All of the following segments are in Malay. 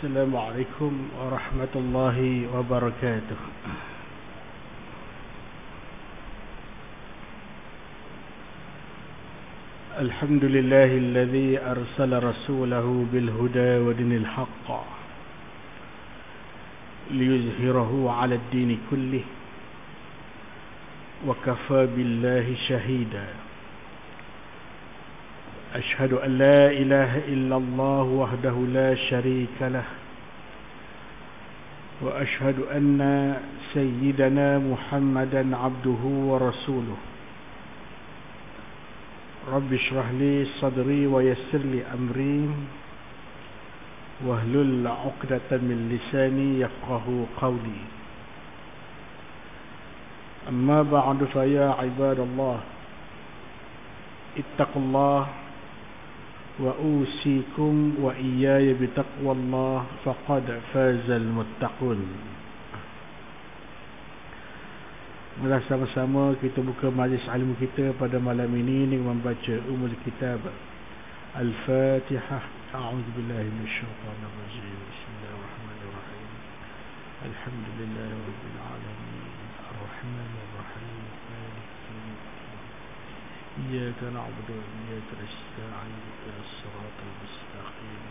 السلام عليكم ورحمة الله وبركاته. الحمد لله الذي أرسل رسوله بالهدى ودين الحق ليظهره على الدين كله وكفى بالله شهيدا. أشهد أن لا إله إلا الله وحده لا شريك له وأشهد أن سيدنا محمدا عبده ورسوله. رب اشرح لي صدري ويسر لي أمري واحلل عقدة من لساني يفقه قولي. أما بعد فيا عباد الله اتقوا الله وأوصيكم وإياي بتقوى الله فقد فاز المتقون. Mari sama-sama kita buka majlis ilmu kita pada malam ini dengan membaca Ummul Kitab Al-Fatihah. A'udzubillahi minasyaitonir rajim. Bismillahirrahmanirrahim. Alhamdulillahi rabbil alamin. Arrahmanir rahim. إياك نعبد وإياك نستعين اهدنا الصراط المستقيم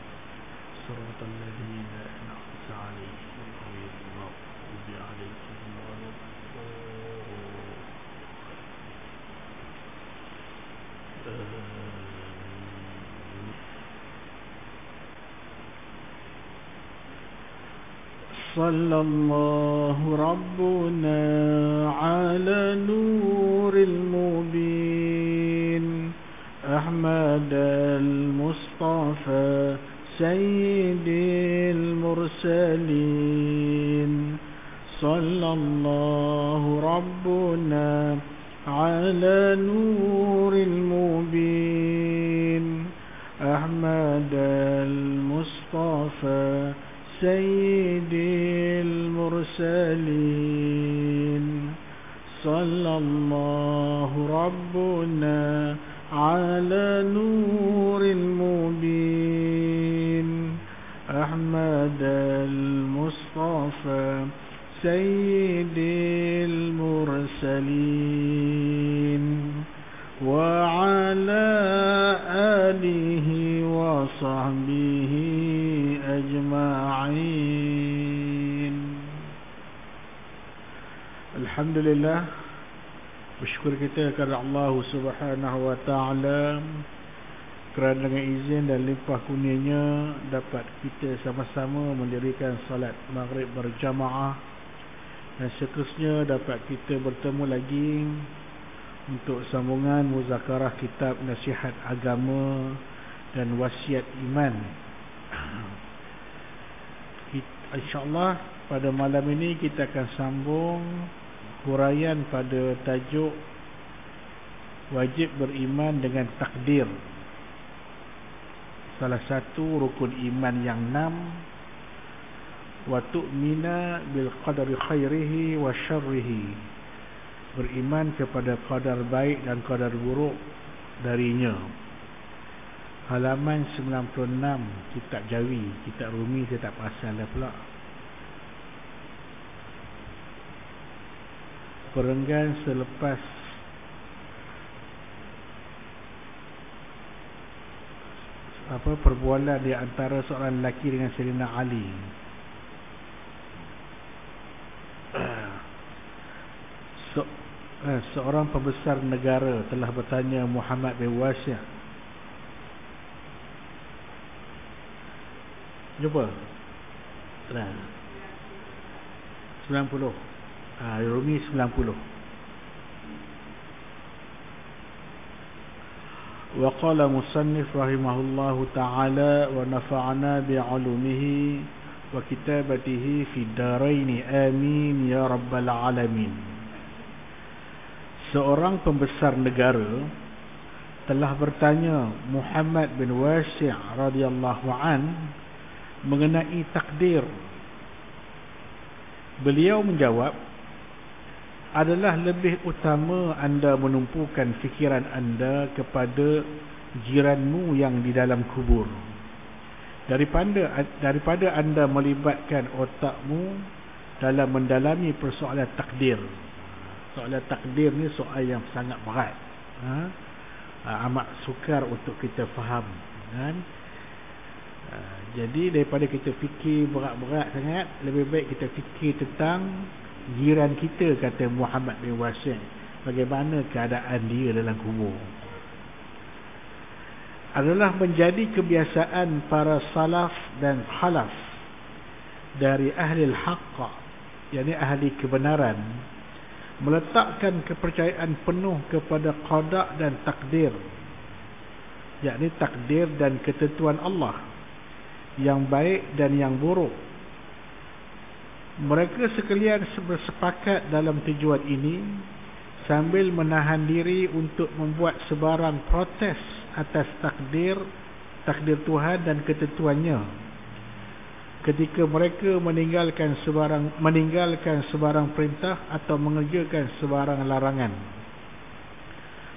صراط الذين أنعمت عليهم غير المغضوب عليهم ولا الضالين. صلى الله ربنا على نور المبين أحمد المصطفى سيد المرسلين. صلى الله ربنا على نور المبين أحمد المصطفى سيد المرسلين. صلى الله ربنا على نور المبين أحمد المصطفى سيد المرسلين وعلى آله وصحبه أجمعين. Alhamdulillah, bersyukur kita kepada Allah Subhanahu wa taala kerana dengan izin dan limpah kurnianya dapat kita sama-sama mendirikan salat maghrib berjamaah, dan seterusnya dapat kita bertemu lagi untuk sambungan muzakarah kitab nasihat agama dan wasiat iman. InsyaAllah pada malam ini kita akan sambung huraian pada tajuk wajib beriman dengan takdir, salah satu rukun iman yang 6. Wa tu'mina bil qadari khairihi wa syarrihi, beriman kepada qadar baik dan qadar buruk darinya. Halaman 96, kitab Jawi, kitab Rumi saya tak perasan dah pula. Perenggan selepas perbualan di antara seorang lelaki dengan Sayyidina Ali. Seorang pembesar negara telah bertanya Muhammad bin Wasi'. Jumpa 90 Rumi 90. Wa qala musannif rahimahullahu ta'ala wa nafa'ana bi'ulumihi wa kitabatihi fi daraini amin ya rabbal alamin. Seorang pembesar negara telah bertanya Muhammad bin Wasi' radhiyallahu an mengenai takdir. Beliau menjawab, adalah lebih utama anda menumpukan fikiran anda kepada jiranmu yang di dalam kubur daripada anda melibatkan otakmu dalam mendalami persoalan takdir. Soalan takdir ni soal yang sangat berat, amat sukar untuk kita faham, kan? Jadi daripada kita fikir berat-berat sangat, lebih baik kita fikir tentang jiran kita, kata Muhammad bin Wasi', bagaimana keadaan dia dalam kubur. Adalah menjadi kebiasaan para salaf dan khalaf dari ahli al-haqq, yakni ahli kebenaran, meletakkan kepercayaan penuh kepada qada dan takdir, yakni takdir dan ketentuan Allah yang baik dan yang buruk. Mereka sekalian bersepakat dalam tujuan ini sambil menahan diri untuk membuat sebarang protes atas takdir Tuhan dan ketentuannya ketika mereka meninggalkan sebarang perintah atau mengerjakan sebarang larangan.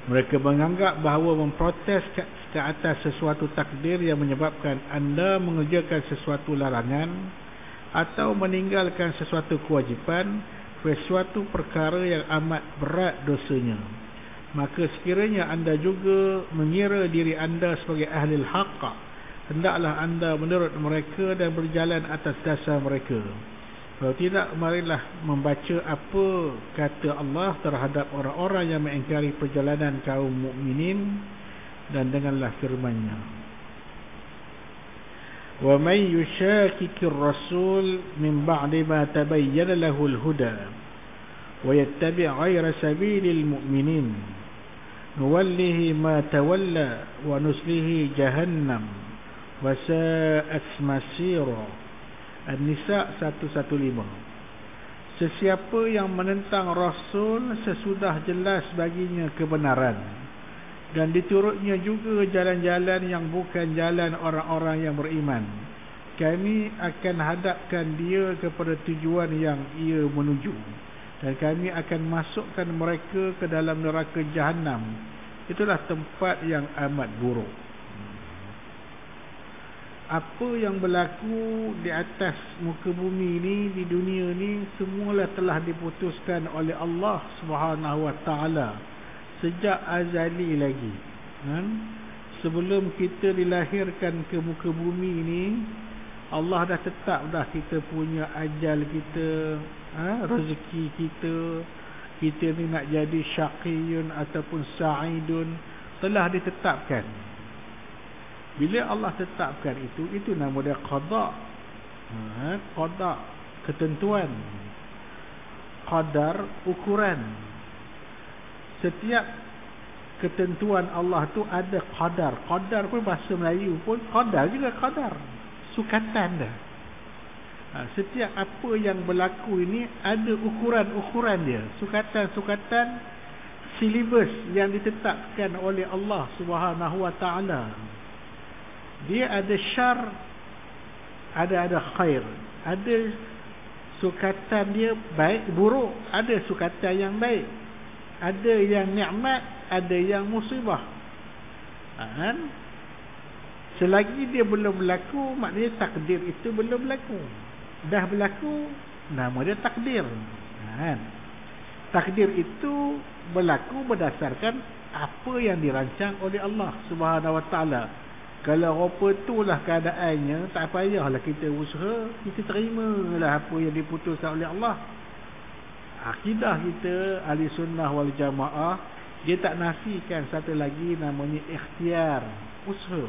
Mereka menganggap bahawa memprotes ke atas sesuatu takdir yang menyebabkan anda mengerjakan sesuatu larangan atau meninggalkan sesuatu kewajipan, sesuatu perkara yang amat berat dosanya. Maka sekiranya anda juga mengira diri anda sebagai ahli al-haqq, hendaklah anda menurut mereka dan berjalan atas dasar mereka. Kalau tidak, marilah membaca apa kata Allah terhadap orang-orang yang mengingkari perjalanan kaum mukminin, dan denganlah firman-Nya, wa may yushakikir rasul min ba'di ma tabayyana lahul huda wa yattabi' ghayra sabilil mu'minin nuwallihi ma tawalla wa nuslihi jahannam wa sa'at masira. An-Nisa 115. Sesiapa yang menentang Rasul sesudah jelas baginya kebenaran dan diturutnya juga jalan-jalan yang bukan jalan orang-orang yang beriman, kami akan hadapkan dia kepada tujuan yang ia menuju, dan kami akan masukkan mereka ke dalam neraka Jahannam. Itulah tempat yang amat buruk. Apa yang berlaku di atas muka bumi ni, di dunia ni, semualah telah diputuskan oleh Allah Subhanahu Wa Taala sejak azali lagi, kan? Sebelum kita dilahirkan ke muka bumi ni, Allah dah tetap dah kita punya ajal kita, rezeki kita ni nak jadi syaqiyun ataupun sa'idun, telah ditetapkan. Bila Allah tetapkan itu nama dia qada. Qada, ketentuan. Qadar, ukuran. Setiap ketentuan Allah tu ada qadar. Qadar pun bahasa Melayu pun qadar juga, qadar, sukatan dah. Setiap apa yang berlaku ini ada ukuran-ukuran dia, sukatan-sukatan, silibus yang ditetapkan oleh Allah Subhanahu Wa Taala. Dia ada syar, ada khair, ada sukatan dia baik buruk, ada sukatan yang baik, ada yang nikmat, ada yang musibah. Selagi dia belum berlaku, maknanya takdir itu belum berlaku. Dah berlaku, nama dia takdir. Takdir itu berlaku berdasarkan apa yang dirancang oleh Allah Subhanahu Wa Taala. Kalau rupa itulah keadaannya, tak payahlah kita usaha, kita terimalah apa yang diputuskan oleh Allah. Akidah kita ahli sunnah wal jamaah, dia tak nafikan satu lagi namanya ikhtiar, usaha.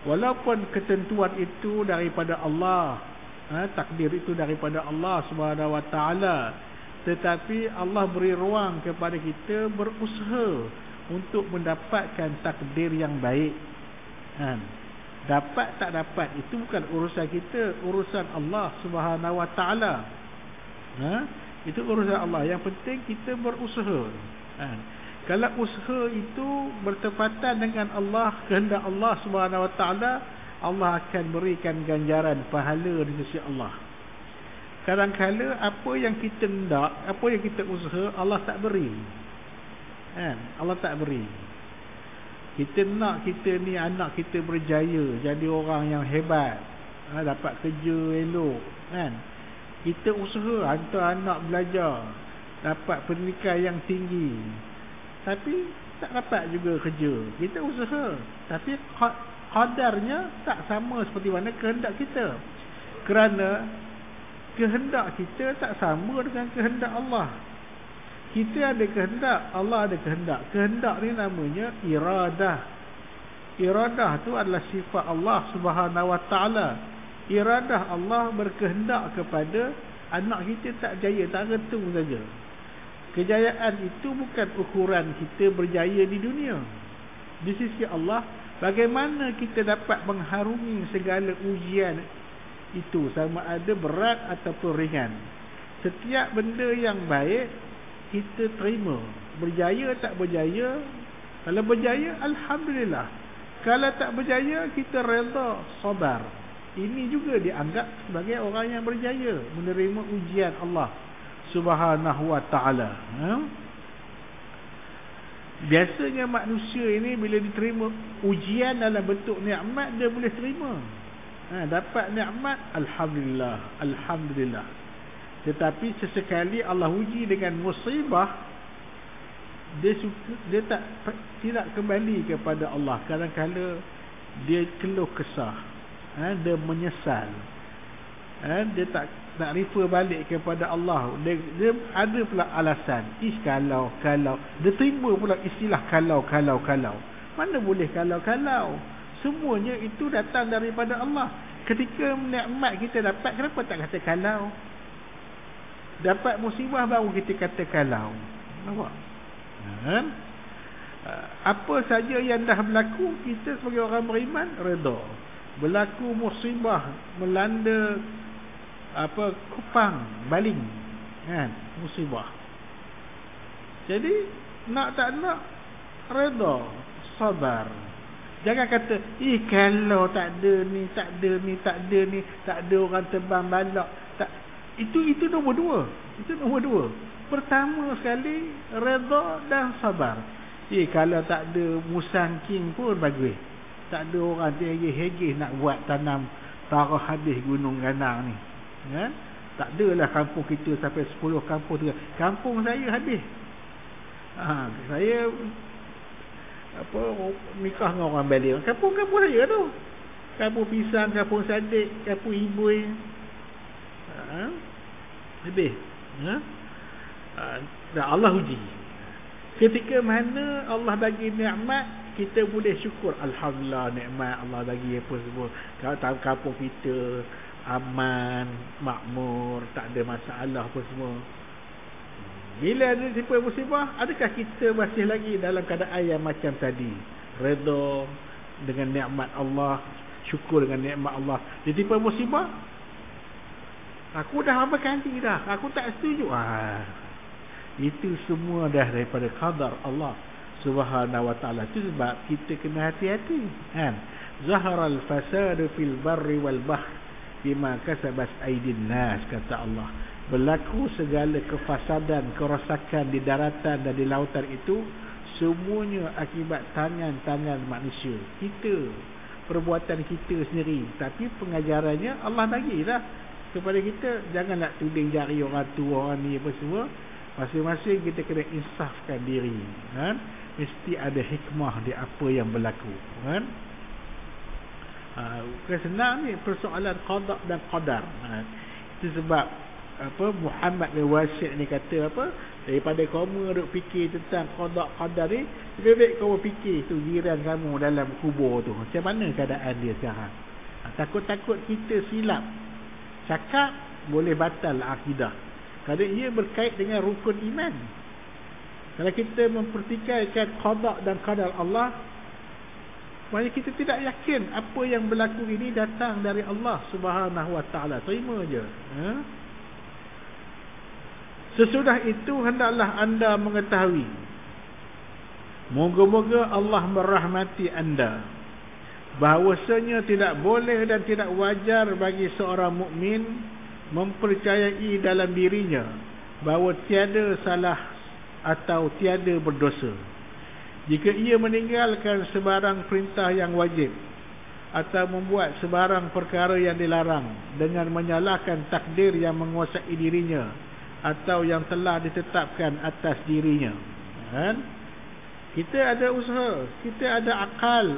Walaupun ketentuan itu daripada Allah, takdir itu daripada Allah Subhanahu Wa Taala, tetapi Allah beri ruang kepada kita berusaha untuk mendapatkan takdir yang baik. Dapat tak dapat itu bukan urusan kita, urusan Allah Subhanahu Wa Taala. Itu urusan Allah. Yang penting kita berusaha. Kalau usaha itu bertepatan dengan Allah, kehendak Allah Subhanahu Wa Taala, Allah akan berikan ganjaran pahala di sisi Allah. Kadang-kadang apa yang kita hendak, apa yang kita usaha, Allah tak beri. Allah tak beri. Kita nak kita ni anak kita berjaya, jadi orang yang hebat, dapat kerja elok, kan? Kita usaha hantar anak belajar, dapat pendidikan yang tinggi, tapi tak dapat juga kerja. Kita usaha, tapi qadarnya tak sama seperti mana kehendak kita. Kerana kehendak kita tak sama dengan kehendak Allah. Kita ada kehendak, Allah ada kehendak. Kehendak ni namanya iradah. Iradah tu adalah sifat Allah Subhanahu Wa Taala. Iradah Allah berkehendak kepada anak kita tak jaya, tak retung saja. Kejayaan itu bukan ukuran kita berjaya di dunia. Di sisi Allah, bagaimana kita dapat mengharungi segala ujian itu, sama ada berat ataupun ringan. Setiap benda yang baik kita terima. Berjaya tak berjaya, kalau berjaya alhamdulillah, kalau tak berjaya kita redha, sabar. Ini juga dianggap sebagai orang yang berjaya, menerima ujian Allah Subhanahu Wa Taala. Biasanya manusia ini bila diterima ujian dalam bentuk nikmat, dia boleh terima. Dapat nikmat, alhamdulillah, alhamdulillah. Tetapi sesekali Allah uji dengan musibah, dia tidak kembali kepada Allah. Kadang-kadang dia keluh kesah, dia menyesal, dia tak refer balik kepada Allah. Dia ada pula alasan, kalau dia terima pula istilah kalau. Mana boleh kalau. Semuanya itu datang daripada Allah. Ketika nikmat kita dapat, kenapa tak kata kalau? Dapat musibah baru kita kata kalau. Nampak? Apa saja yang dah berlaku, kita sebagai orang beriman redha. Berlaku musibah, melanda kupang, baling, kan? Musibah. Jadi nak tak nak redha, sabar. Jangan kata, kalau tak ada ni, tak ada orang terbang balak. Tak. Itu nombor dua. Pertama sekali, redha dan sabar. Kalau tak ada musang king pun bagus. Tak ada orang terhegeh nak buat tanam tarah habis gunung ganang ni. Kan? Tak adalah kampung kita sampai 10 kampung tu. Kampung saya habis. Saya nikah dengan orang Bali. Kampung saya tu. Kampung Pisang, kampung Sadik, kampung Ibui. Habis. Dan Allah uji. Ketika mana Allah bagi nikmat, kita boleh syukur. Alhamdulillah, nikmat Allah bagi apa semua. Kalau tahu kampung kita aman, makmur, tak ada masalah apa semua. Bila ada tipu musibah, adakah kita masih lagi dalam keadaan yang macam tadi? Redha dengan nikmat Allah, syukur dengan nikmat Allah. Dia tipu musibah, aku dah berapa kali dah, aku tak setuju. Itu semua dah daripada qadar Allah Subhanahu Wa Taala. Itu sebab kita kena hati-hati, kan? Zaharal fasadu fil barri wal bahr bima kasabat aydin nas, kata Allah. Berlaku segala kefasadan, kerosakan di daratan dan di lautan itu, semuanya akibat tangan-tangan manusia. Kita, perbuatan kita sendiri. Tapi pengajarannya Allah bagilah kepada kita. Jangan nak tuding jari orang tua, orang ni apa semua. Masing-masing kita kena insafkan diri, kan? Mesti ada hikmah di apa yang berlaku, kan? Bukan senang ni persoalan qada dan qadar. Itu sebab Muhammad bin Wasid ni kata daripada kamu duk fikir tentang qada qadar ni, lebih baik kamu fikir tu jiran kamu dalam kubur tu, macam mana keadaan dia sekarang. Takut-takut kita silap cakap, boleh batal akidah. Kerana ia berkait dengan rukun iman. Kalau kita mempertikaikan qada dan qadar Allah, maknanya kita tidak yakin apa yang berlaku ini datang dari Allah Subhanahu Wa Taala. Terima je. Sesudah itu hendaklah anda mengetahui, moga-moga Allah merahmati anda, bahawasanya tidak boleh dan tidak wajar bagi seorang mukmin mempercayai dalam dirinya bahawa tiada salah atau tiada berdosa. Jika ia meninggalkan sebarang perintah yang wajib atau membuat sebarang perkara yang dilarang dengan menyalahkan takdir yang menguasai dirinya atau yang telah ditetapkan atas dirinya, kan? Kita ada usaha, kita ada akal,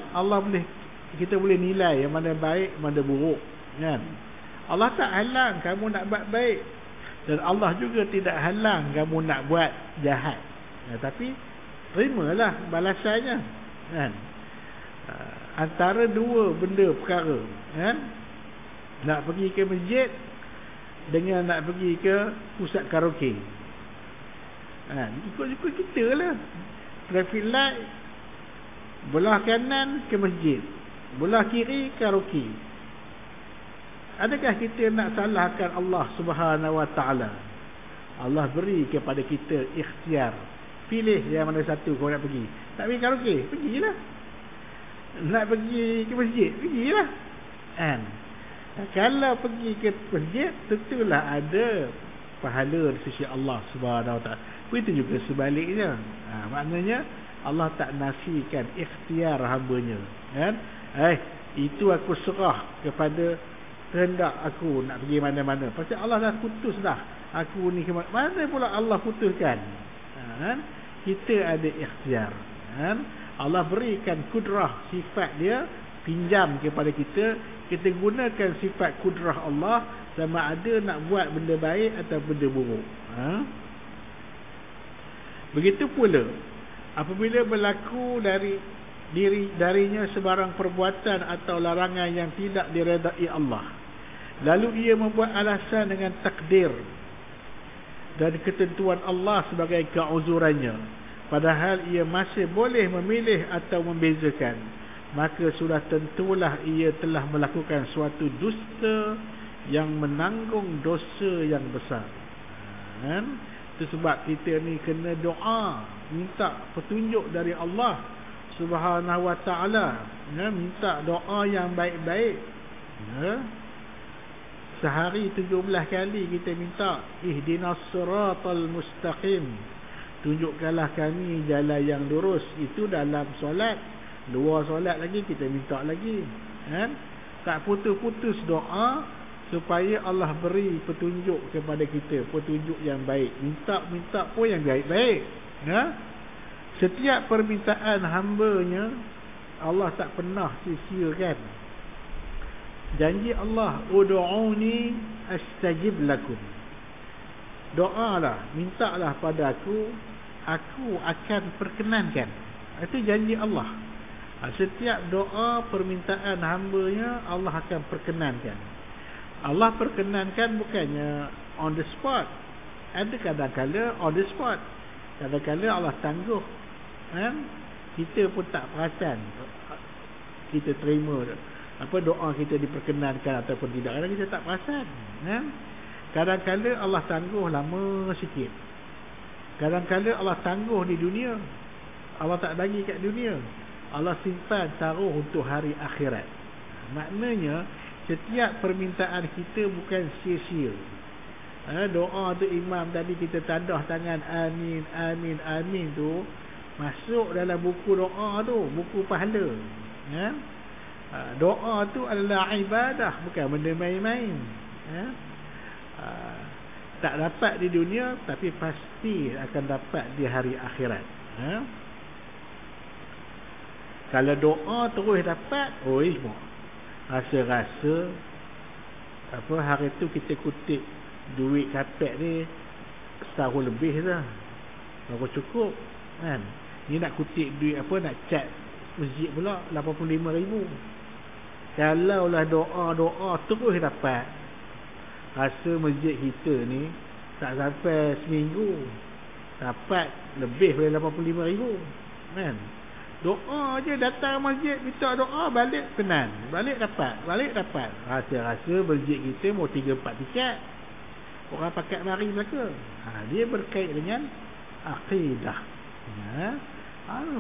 kita boleh nilai yang mana baik, mana buruk, kan? Allah tak halang kamu nak buat baik, dan Allah juga tidak halang kamu nak buat jahat, tapi terimalah balasannya, kan? Antara dua benda perkara, kan? Nak pergi ke masjid dengan nak pergi ke pusat karaoke, ikut-ikut kita lah. Traffic light, belah kanan ke masjid, belah kiri karaoke. Adakah kita nak salahkan Allah Subhanahu Wa Taala? Allah beri kepada kita ikhtiar, pilih yang mana satu kau nak pergi. Nak pergi karaoke, pergilah. Nak pergi ke masjid, pergilah, kan? Kalau pergi ke masjid, tentulah ada pahala di sisi Allah Subhanahu Wa Taala. Begitu juga sebaliknya. Maknanya Allah tak nafikan ikhtiar hamba-Nya, kan? Itu aku serah kepada kehendak aku nak pergi mana-mana. Pasal Allah dah putus dah aku ni ke mana pula Allah putuskan, kan? Kita ada ikhtiar, kan? Allah berikan kudrah, sifat dia pinjam kepada kita. Kita gunakan sifat kudrah Allah sama ada nak buat benda baik atau benda buruk. Begitu pula apabila berlaku darinya sebarang perbuatan atau larangan yang tidak diredai Allah, lalu ia membuat alasan dengan takdir dan ketentuan Allah sebagai keuzurannya, padahal ia masih boleh memilih atau membezakan, maka sudah tentulah ia telah melakukan suatu dusta yang menanggung dosa yang besar, kan? Itu sebab kita ni kena doa, minta petunjuk dari Allah Subhanahu Wa Taala, ya? Minta doa yang baik-baik, ya? Sehari 17 kali kita minta ihdinas siratal mustaqim, tunjukkanlah kami jalan yang lurus. Itu dalam solat. Luar solat lagi kita minta lagi, kan? Tak putus-putus doa supaya Allah beri petunjuk kepada kita, petunjuk yang baik. Minta pun yang baik-baik, ya? Setiap permintaan hamba-Nya Allah tak pernah sia-siakan. Janji Allah, ud'uni astajib lakum. Doalah, mintalah pada aku akan perkenankan. Itu janji Allah. Setiap doa permintaan hamba-Nya Allah akan perkenankan. Allah perkenankan bukannya on the spot. Ada kadang-kala on the spot, kadang-kala Allah tangguh, kan? Kita pun tak perasan kita terima doa kita diperkenankan ataupun tidak. Kadang kita tak perasan, kan? Kadang-kala Allah tangguh lama sikit. Kadang-kala Allah tangguh di dunia, Allah tak bagi kat dunia, Allah simpan taruh untuk hari akhirat. Maknanya setiap permintaan kita bukan sia-sia. Doa tu imam tadi kita tadah tangan amin, amin, amin tu masuk dalam buku doa tu, buku pahala, ya? Doa tu adalah ibadah, bukan benda main-main, ya? Tak dapat di dunia, tapi pasti akan dapat di hari akhirat, ya? Kalau doa terus dapat, rasa-rasa hari tu kita kutip duit kapek ni setahun lebih dah baru cukup, kan? Ni nak kutip duit nak cat masjid pula 85,000. Kalau lah doa terus dapat, rasa masjid kita ni tak sampai seminggu dapat lebih daripada 85,000, kan? Doa je, datang masjid minta doa, balik tenang, balik dapat. Rasa-rasa masjid kita mau 3-4 tiket, orang pakat mari belaka. Dia berkait dengan akidah, ya?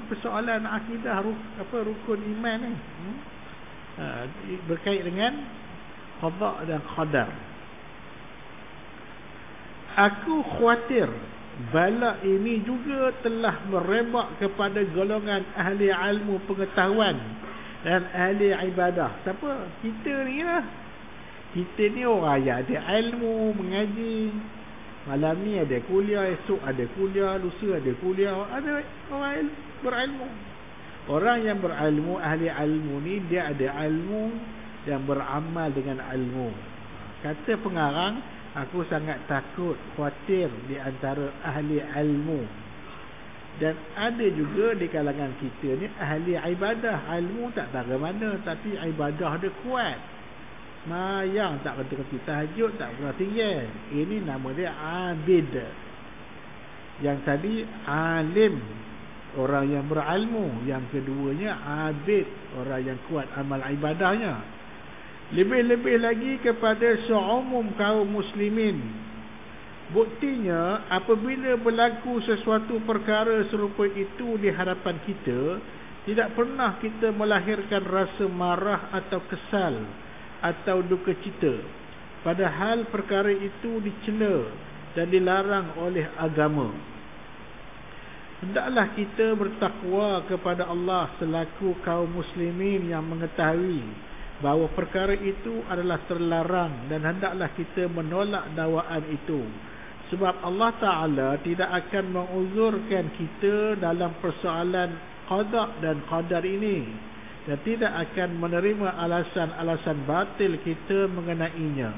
Persoalan akidah, rukun iman ni, berkait dengan qada dan qadar. Aku khawatir bala ini juga telah merebak kepada golongan ahli ilmu pengetahuan dan ahli ibadah. Siapa? Kita ni lah. Kita ni orang yang ada ilmu, mengaji. Malam ni ada kuliah, esok ada kuliah, lusa ada kuliah. Ada orang berilmu. Orang yang berilmu, ahli ilmu ni, dia ada ilmu dan beramal dengan ilmu. Kata pengarang, aku sangat takut, khawatir di antara ahli ilmu. Dan ada juga di kalangan kita ni ahli ibadah. Ilmu tak tahu mana, tapi ibadah dia kuat. Mayang tak kerti-kerti, tahajud tak pernah tinggal. Ini nama dia abid. Yang tadi alim, orang yang berilmu. Yang keduanya abid, orang yang kuat amal ibadahnya. Lebih-lebih lagi kepada seumum kaum muslimin. Buktinya, apabila berlaku sesuatu perkara serupa itu di hadapan kita, tidak pernah kita melahirkan rasa marah atau kesal atau duka cita. Padahal perkara itu dicela dan dilarang oleh agama. Hendaklah kita bertakwa kepada Allah selaku kaum muslimin yang mengetahui bahawa perkara itu adalah terlarang, dan hendaklah kita menolak dakwaan itu. Sebab Allah Ta'ala tidak akan menguzurkan kita dalam persoalan qada dan qadar ini, dan tidak akan menerima alasan-alasan batil kita mengenainya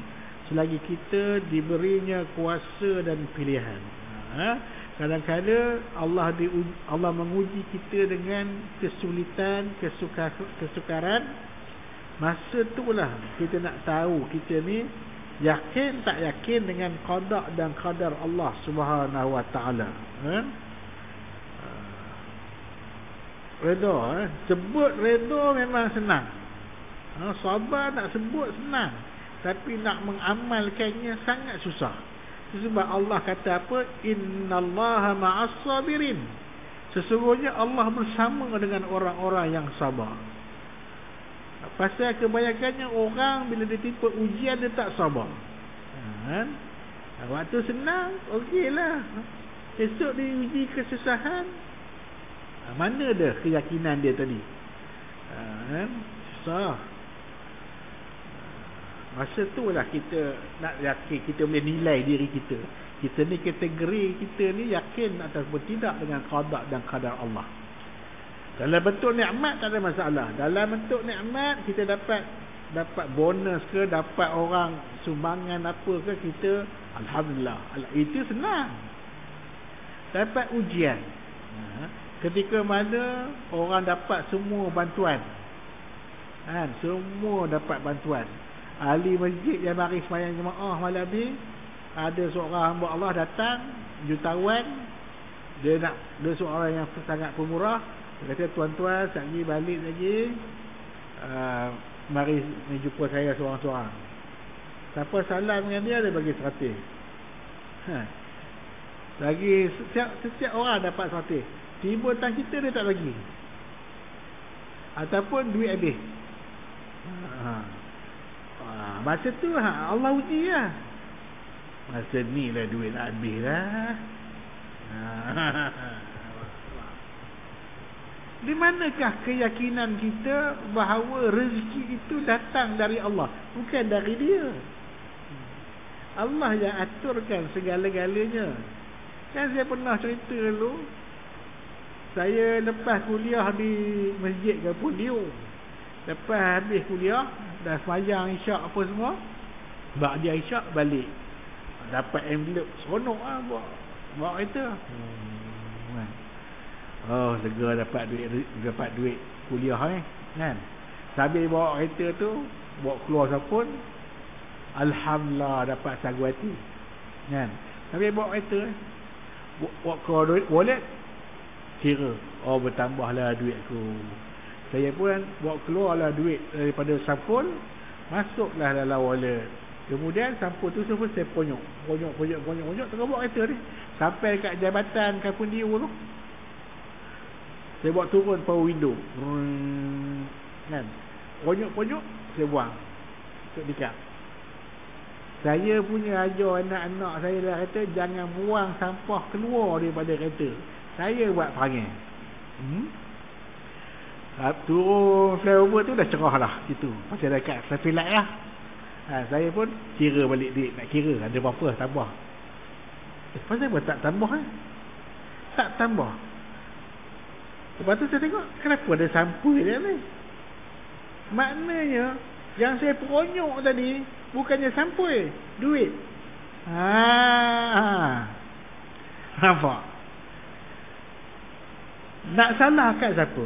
selagi kita diberinya kuasa dan pilihan. Kadang-kadang Allah menguji kita dengan kesulitan, kesukaran. Masa itulah kita nak tahu kita ni yakin tak yakin dengan qada dan qadar Allah Subhanahu Wa Taala. Redha, sebut redha memang senang. Sabar nak sebut senang, tapi nak mengamalkannya sangat susah. Sebab Allah kata apa? Innallaha ma'as sabirin. Sesungguhnya Allah bersama dengan orang-orang yang sabar. Pasal kebanyakannya orang bila ditimpa ujian dia tak sabar. Waktu senang, okeylah. Esok diuji kesusahan, mana dah keyakinan dia tadi? Susah. Masa tu lah kita nak yakin, kita boleh nilai diri kita. Kita ni kategori kita ni yakin ataupun tidak dengan qada dan qadar Allah. Dalam bentuk nikmat tak ada masalah. Dalam bentuk nikmat kita dapat bonus ke, dapat orang sumbangan apa ke, kita alhamdulillah. Itu senang. Dapat ujian. Ketika mana orang dapat semua bantuan. Semua dapat bantuan. Ahli masjid yang mari sembahyang jemaah malam ni, ada seorang hamba Allah datang, jutawan. Dia seorang yang sangat pemurah. Dia kata, tuan-tuan, sekejap lagi balik lagi, mari jumpa saya seorang-seorang. Siapa salam dengan dia bagi 100. Lagi setiap orang dapat 100. Tiba tang kita dia tak bagi, ataupun duit habis. Masa tu Allah uji lah. Masa ni lah duit nak habis lah. Di manakah keyakinan kita bahawa rezeki itu datang dari Allah, bukan dari dia? Allah yang aturkan segala-galanya. Kan saya pernah cerita dulu, saya lepas kuliah di Masjid Gapudio. Lepas habis kuliah, dah sembahyang isyak apa semua, ba'da isyak balik, dapat envelope seronok lah, bawa kereta. Oh, lega dapat duit kuliah kan. Sambil bawa kereta tu, bawa keluar sapun, alhamdulillah dapat sagu hati kan. Sambil bawa kereta, bawa keluar duit wallet, kira, oh bertambahlah duit aku. Saya pun bawa keluarlah duit daripada sampul, masuklah dalam wallet. Kemudian sampul tu semua saya ponyok terus bawa kereta ni sampai kat jabatan Kapundiu tu. Saya bawa turun power window kan, ponyok saya buang untuk dekat. Saya punya ajar anak-anak saya dah kata jangan buang sampah keluar daripada kereta. Saya buat perangai. Turun flyover tu dah cerah lah situ. Pasal dekat traffic light lah. Saya pun kira balik duit. Nak kira ada berapa tambah. Pasal apa tak tambah tak tambah. Lepas tu saya tengok kenapa ada sampul dia ni. Maknanya yang saya peronyok tadi bukannya sampul, duit. Nampak? Nak salah kat siapa?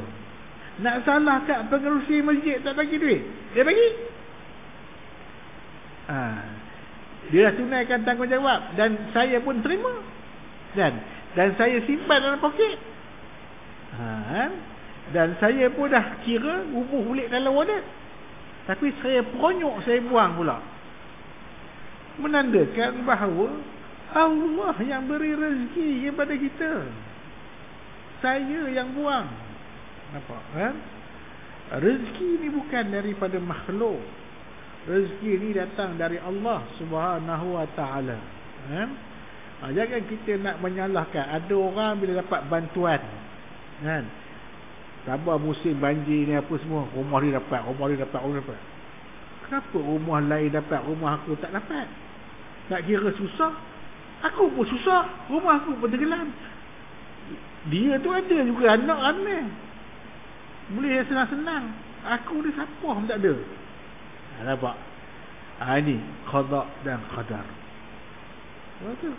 Nak salah kat pengerusi masjid tak bagi duit? Dia bagi. Dia dah tunaikan tanggungjawab dan saya pun terima. Dan saya simpan dalam poket. Dan saya pun dah kira rubuh bulik dalam wallet. Tapi saya peronyok, saya buang pula. Menandakan bahawa Allah yang beri rezeki kepada kita. Saya yang buang. Nampak kan? Rezeki ni bukan daripada makhluk. Rezeki ni datang dari Allah Subhanahu wa taala. Jangan kita nak menyalahkan. Ada orang bila dapat bantuan, kan? Sabar musim banjir ni apa semua, rumah dia dapat. Kenapa rumah lain dapat, rumah aku tak dapat? Nak kira susah? Aku pun susah, rumah aku pun tenggelam. Dia tu ada juga anak ramai. Boleh senang-senang. Aku ni siapa pun tak ada. Nampak? Ini qada dan qadar. Betul.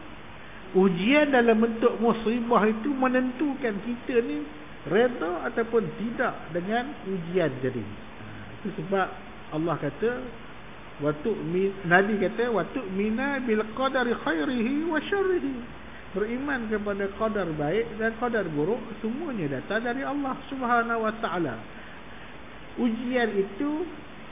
Ujian dalam bentuk musibah itu menentukan kita ni redha ataupun tidak dengan ujian jadi. Itu sebab Allah kata Nabi kata wa tu'mina bil qadari khairihi wa syarrihi. Beriman kepada qadar baik dan qadar buruk semuanya datang dari Allah Subhanahu wa taala. Ujian itu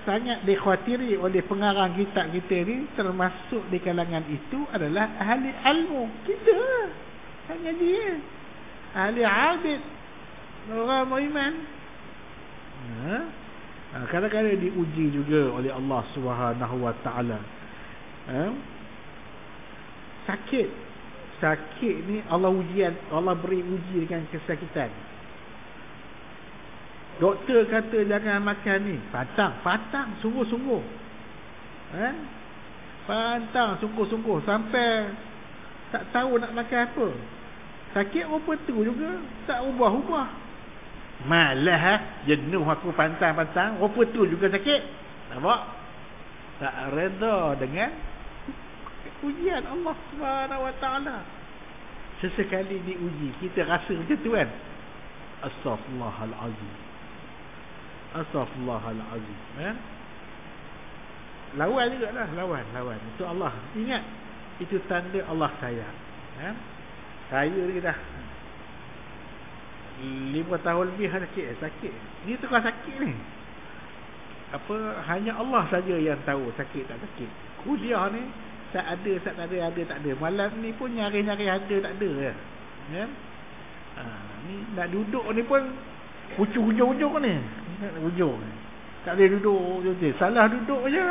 sangat dikhawatiri oleh pengarang kitab kita ni, termasuk di kalangan itu adalah ahli ilmu. Kita hanya dia ahli abid, orang beriman. Kadang-kadang diuji juga oleh Allah Subhanahu wa taala. Sakit ni Allah beri uji dengan kesakitan. Doktor kata jangan makan ni, pantang sungguh-sungguh. Pantang sungguh-sungguh sampai tak tahu nak makan apa. Sakit rupa tu juga tak ubah-ubah. Malah jenuh aku pantang-pantang, rupa tu juga sakit. Nampak? Tak reda dengan ujian Allah Subhanahu wa taala. Sesekali diuji, kita rasa macam tu kan. Astaghfirullahalazim. Lawan juga lah, lawan. Itu Allah. Ingat, itu tanda Allah sayang. Saya ni dah 5 tahun lebih sakit. Ni tukar sakit ni. Hanya Allah saja yang tahu sakit tak sakit. Kuliah ni tak ada. Malam ni pun nyari-nyari ada tak ada kan. Ni nak duduk ni pun hujung-hujung ni. Hujung. Tak boleh duduk je. Salah duduk je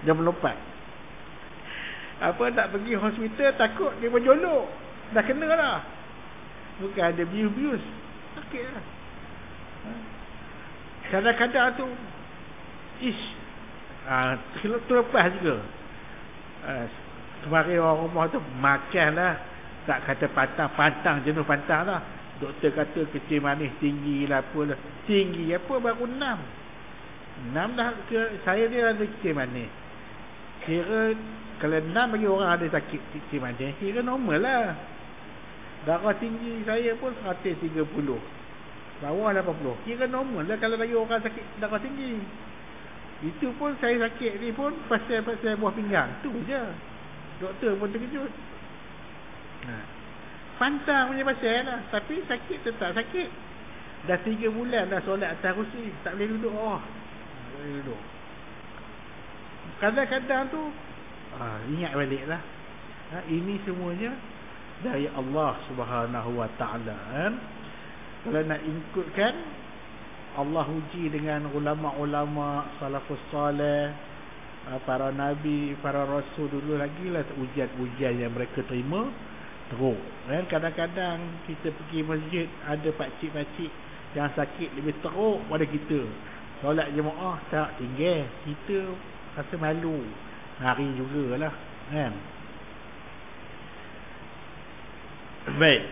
dia melompat. Tak pergi hospital takut dia berjolok. Dah kena lah. Bukan ada bius-bius. Sakit lah. Kadang-kadang tu terlepas juga. Kemarin orang rumah tu makan lah. Tak kata pantang jenuh pantang lah. Doktor kata kecil manis tinggi lah apalah. Tinggi apa baru 6 dah saya dia ada kecil manis. Kira kalau 6 bagi orang ada sakit kecil manis, kira normal lah. Darah tinggi saya pun 130, bawah 80, kira normal lah kalau bagi orang sakit darah tinggi. Itu pun saya sakit ni pun pasal buah pinggang tu je. Doktor pun terkejut. Pantang punya pasal lah. Tapi sakit tetap sakit. Dah 3 bulan dah solat atas kursi, tak boleh duduk. Tak boleh duduk. Kadang-kadang tu ingat balik lah. Ini semuanya dari Allah Subhanahu wa ta'ala. Kalau nak ikutkan, Allah uji dengan ulama-ulama salafus salih, para nabi, para rasul dulu lagi lah ujian-ujian yang mereka terima teruk. Kan kadang-kadang kita pergi masjid, ada pakcik-pakcik yang sakit lebih teruk pada kita. Solat jemaah tak tinggal, kita rasa malu. Hari jugalah kan. Baik.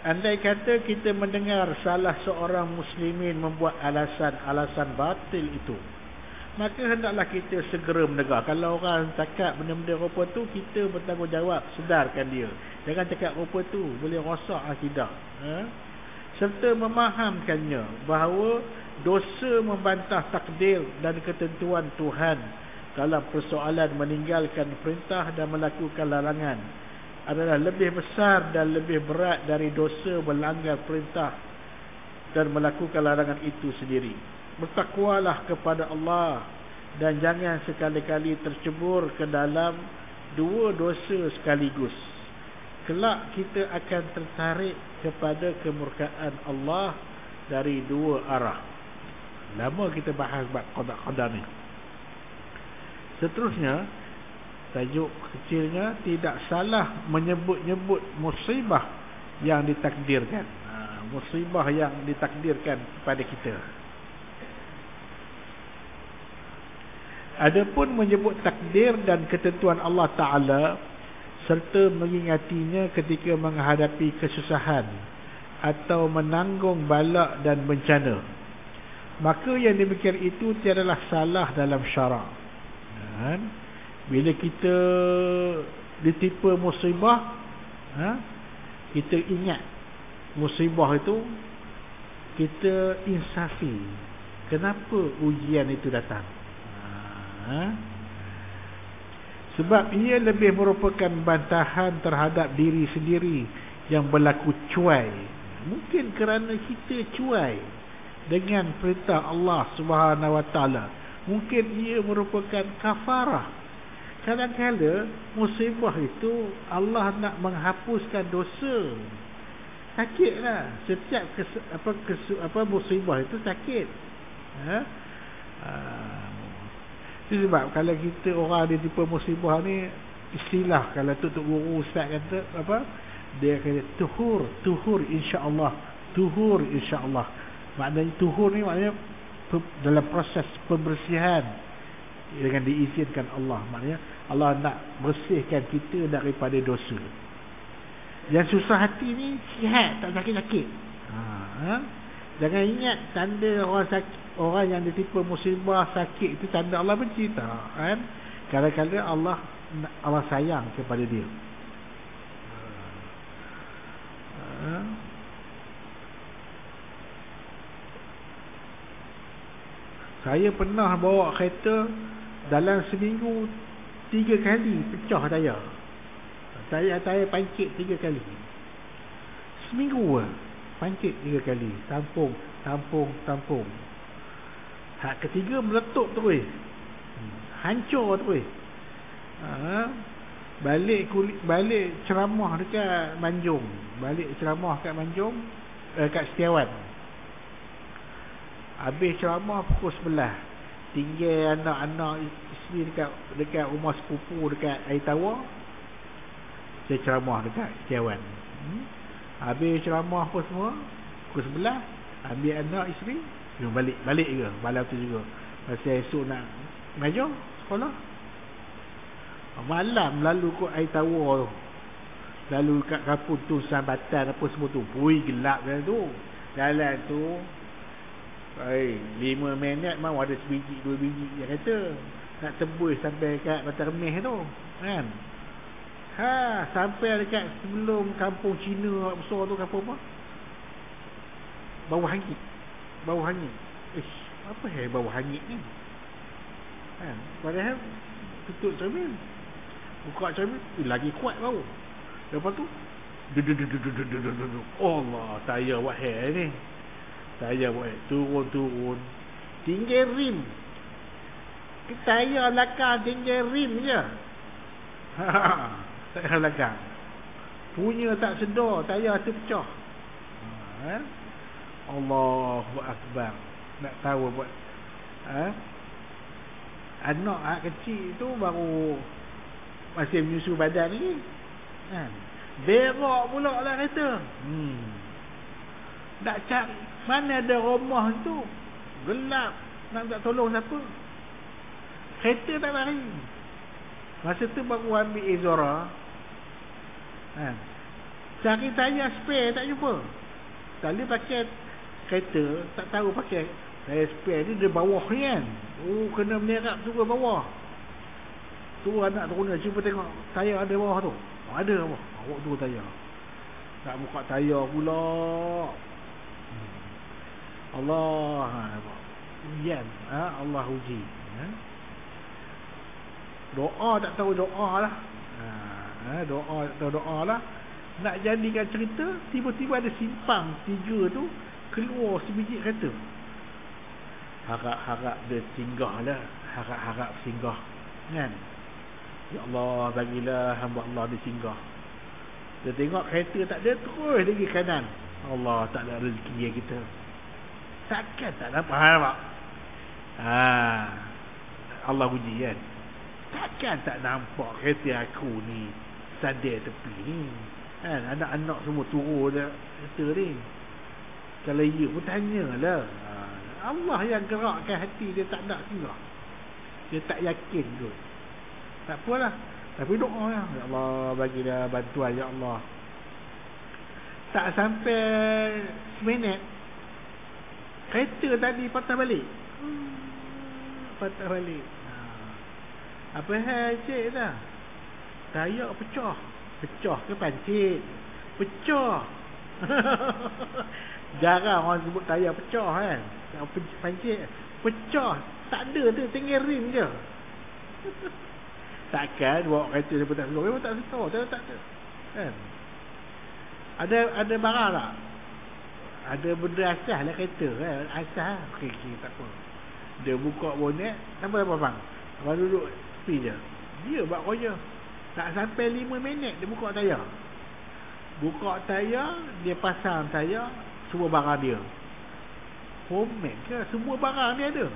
Andai kata kita mendengar salah seorang muslimin membuat alasan batil itu, maka hendaklah kita segera menegur. Kalau orang cakap benda-benda rupa tu, kita bertanggungjawab sedarkan dia. Jangan cakap rupa tu boleh rosak akidah. Serta memahamkannya bahawa dosa membantah takdir dan ketentuan Tuhan dalam persoalan meninggalkan perintah dan melakukan larangan adalah lebih besar dan lebih berat dari dosa melanggar perintah dan melakukan larangan itu sendiri. Bertakwalah kepada Allah dan jangan sekali-kali tercebur ke dalam dua dosa sekaligus. Kelak kita akan tertarik kepada kemurkaan Allah dari dua arah. Lama kita bahas bab qada ni. Seterusnya, tajuk kecilnya, tidak salah menyebut-nyebut musibah yang ditakdirkan. Musibah yang ditakdirkan kepada kita. Adapun menyebut takdir dan ketentuan Allah Ta'ala serta mengingatinya ketika menghadapi kesusahan atau menanggung bala dan bencana, maka yang demikian itu tiadalah salah dalam syarak. Bila kita ditimpa musibah, kita ingat musibah itu, kita insafi kenapa ujian itu datang. Sebab ia lebih merupakan bantahan terhadap diri sendiri yang berlaku cuai. Mungkin kerana kita cuai dengan perintah Allah Subhanahu Wa Taala. Mungkin ia merupakan kafarah. Kadang-kadang musibah itu Allah nak menghapuskan dosa. Sakitlah. Setiap musibah itu sakit. Itu sebab kalau kita orang ditimpa musibah ni, istilah kalau tu guru ustaz kata apa, dia kata tuhur insya-Allah, tuhur insya-Allah. Maknanya tuhur ni maknanya dalam proses pembersihan dengan diizinkan Allah. Maknanya Allah nak bersihkan kita daripada dosa. Yang susah hati ni sihat, tak sakit-sakit. Jangan ingat tanda orang sakit, orang yang ditimpa musibah sakit itu tanda Allah benci, tak kan? Kadang-kadang Allah sayang kepada dia. Saya pernah bawa kereta, dalam seminggu 3 kali pecah tayar. Tayar pancit 3 kali. Seminggu pancit 3 kali. Tampung. Hak ketiga meletup terus. Hancur terus. Balik ceramah dekat Manjung. Kat Setiawan. Habis ceramah pukul 11. Tinggal anak-anak isteri dekat rumah sepupu dekat Air Tawar. Saya ceramah dekat Setiawan. Habis ceramah apa semua, pukul 11, ambil anak isteri, balik ke malam tu juga. Pasal esok nak ngajar sekolah. Malam lalu kot Air Tawar tu, lalu kat kampung tu Sambatan apa semua tu, pui gelap jalan tu 5 minit mau ada sebiji 2 biji dia kata nak tembus sampai kat Batam Remeh tu kan. Sampai dekat sebelum kampung Cina besar tu, kampung apa, Bawah Hangit. Apa Bawah Hangit ni kan? Padahal tutup cermin, buka cermin lagi kuat bau. Lepas tu Allah, tayar buat hair ni, tayar buat turun tinggal rim. Tayar belakang tinggal rim je. Tayar belakang punya tak sedar, tayar tu pecah. Allahu Akbar. Nak tahu buat Anak kecil tu baru masih menyusu badan ni kan. Berak pula lah kereta. Nak cari mana ada rumah tu gelap, nak tak tolong siapa? Kereta tak lari. Masa tu baru ambil Izora kan. Cari tayar spare tak jumpa. Sekali pakai kereta, tak tahu pakai tayar spare ni, dia bawah ni kan. Oh, kena menerap tu ke bawah. Tu anak turun, cuba tengok tayar ada bawah tu. Ada bawah. Awak tu tayar. Tak buka tayar pula. Allah ujian, Allah uji. Doa tak tahu doa lah. Doa tak tahu doa lah. Nak jadikan cerita, tiba-tiba ada simpang 3 tu keluar sebiji kereta. Harap-harap dia singgah lah. Harap-harap singgah kan. Ya Allah, bagilah hamba Allah dia singgah. Dia tengok kereta tak ada, terus lagi kanan. Allah tak ada rezeki kita. Takkan tak nampak. Allah uji kan. Takkan tak nampak kereta aku ni sadar tepi ni kan. Anak-anak semua turun dah kereta ni. Kalau ya pun tanyalah. Allah yang gerakkan hati dia tak nak singgah. Dia tak yakin kot. Tak apalah, tapi doa lah. Ya Allah, bagilah bantuan ya Allah. Tak sampai seminit, kereta tadi patah balik. Patah balik. Apa hal cik dah? Tayar pecah. Pecah ke pancit? Pecah. Jarang orang sebut tayar pecah kan. Pancit pecah. Tak ada tu, tinggal rim je. Takkan bawa kereta dia tak slow. Memang tak slow. Tak ada. Kan? Ada barang tak? Ada benda asas lah kereta kan. Asas. Okey, tak apa. Dia buka bonet. Nampak bang? Abang duduk tepi je. Dia buat kerja. Tak sampai 5 minit dia buka tayar. Buka tayar, dia pasang tayar, semua barang dia. Komen ke? Semua barang dia ada.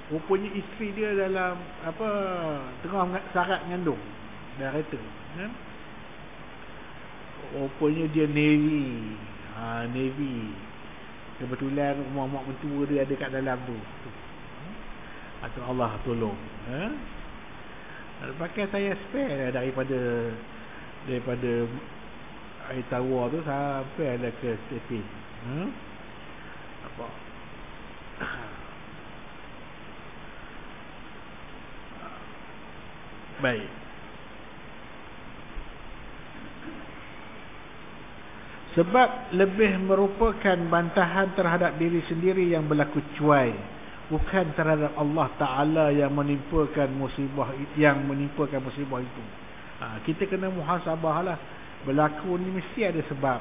Rupanya isteri dia dalam apa, tengah syarat mengandung dah kereta kan? Rupanya dia Navy. Navy. Kebetulan rumah mak mentua dia ada kat dalam tu. Atau Allah tolong. Pakai tayar spare daripada air tawar tu sampai ada ke stepin. Apa? Baik. Sebab lebih merupakan bantahan terhadap diri sendiri yang berlaku cuai, bukan terhadap Allah Ta'ala yang menimpakan musibah itu. Kita kena muhasabah lah. Berlaku ni mesti ada sebab.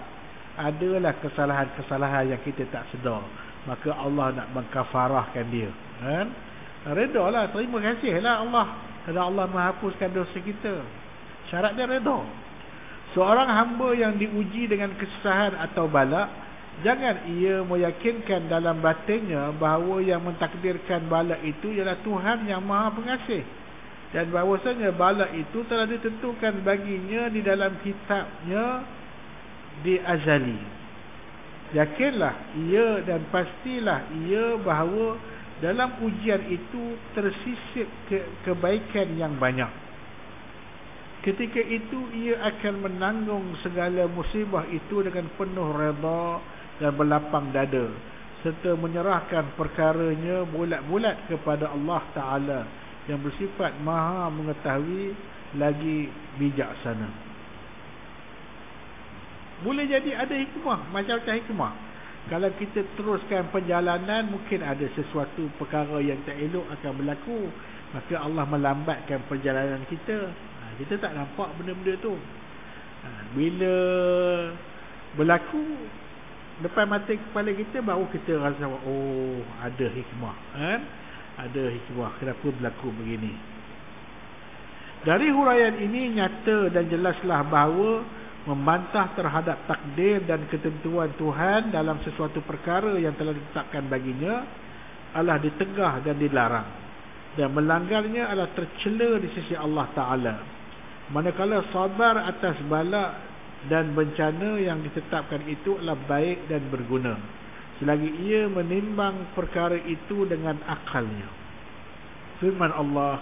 Adalah kesalahan-kesalahan yang kita tak sedar, maka Allah nak mengkafarahkan dia kan? Reda lah, terima kasih lah Allah kerana Allah menghapuskan dosa kita. Syarat dia reda. Seorang hamba yang diuji dengan kesusahan atau bala, jangan ia meyakinkan dalam batinnya bahawa yang mentakdirkan bala itu ialah Tuhan yang Maha Pengasih, dan bahawasanya bala itu telah ditentukan baginya di dalam kitabnya di azali. Yakinlah ia dan pastilah ia bahawa dalam ujian itu tersisip kebaikan yang banyak. Ketika itu ia akan menanggung segala musibah itu dengan penuh redha dan berlapang dada, serta menyerahkan perkaranya bulat-bulat kepada Allah Ta'ala yang bersifat maha mengetahui lagi bijaksana. Boleh jadi ada hikmah, macam-macam hikmah. Kalau kita teruskan perjalanan, mungkin ada sesuatu perkara yang tak elok akan berlaku, maka Allah melambatkan perjalanan kita. Kita tak nampak benda-benda tu. Bila berlaku depan mata kepala kita, baru kita rasa oh, ada hikmah kan? Ada hikmah kenapa berlaku begini. Dari huraian ini nyata dan jelaslah bahawa membantah terhadap takdir dan ketentuan Tuhan dalam sesuatu perkara yang telah ditetapkan baginya adalah ditegah dan dilarang. dan melanggarnya adalah tercela di sisi Allah Ta'ala. Manakala sabar atas bala dan bencana yang ditetapkan itu adalah baik dan berguna selagi ia menimbang perkara itu dengan akalnya. Firman Allah,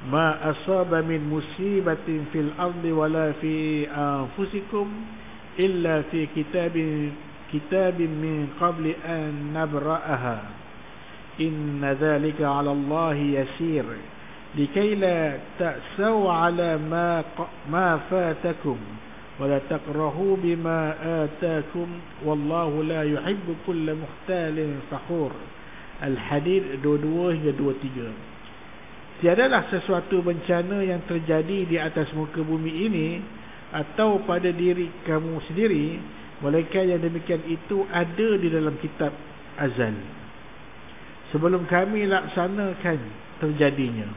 ma asaba min musibatin fil ardi wala fi anfusikum illa fi kitabin min qabli an nabra'aha inna dhalika 'ala Allahi yasir likai la ta'saw 'ala ma fatakum wa la taqrahu bima atakum wallahu la yuhibbu kulla mukhtalin fakhur. Al-Hadid 22 hingga 23. Tiadalah sesuatu bencana yang terjadi di atas muka bumi ini atau pada diri kamu sendiri melainkan yang demikian itu ada di dalam kitab azal sebelum kami laksanakan terjadinya.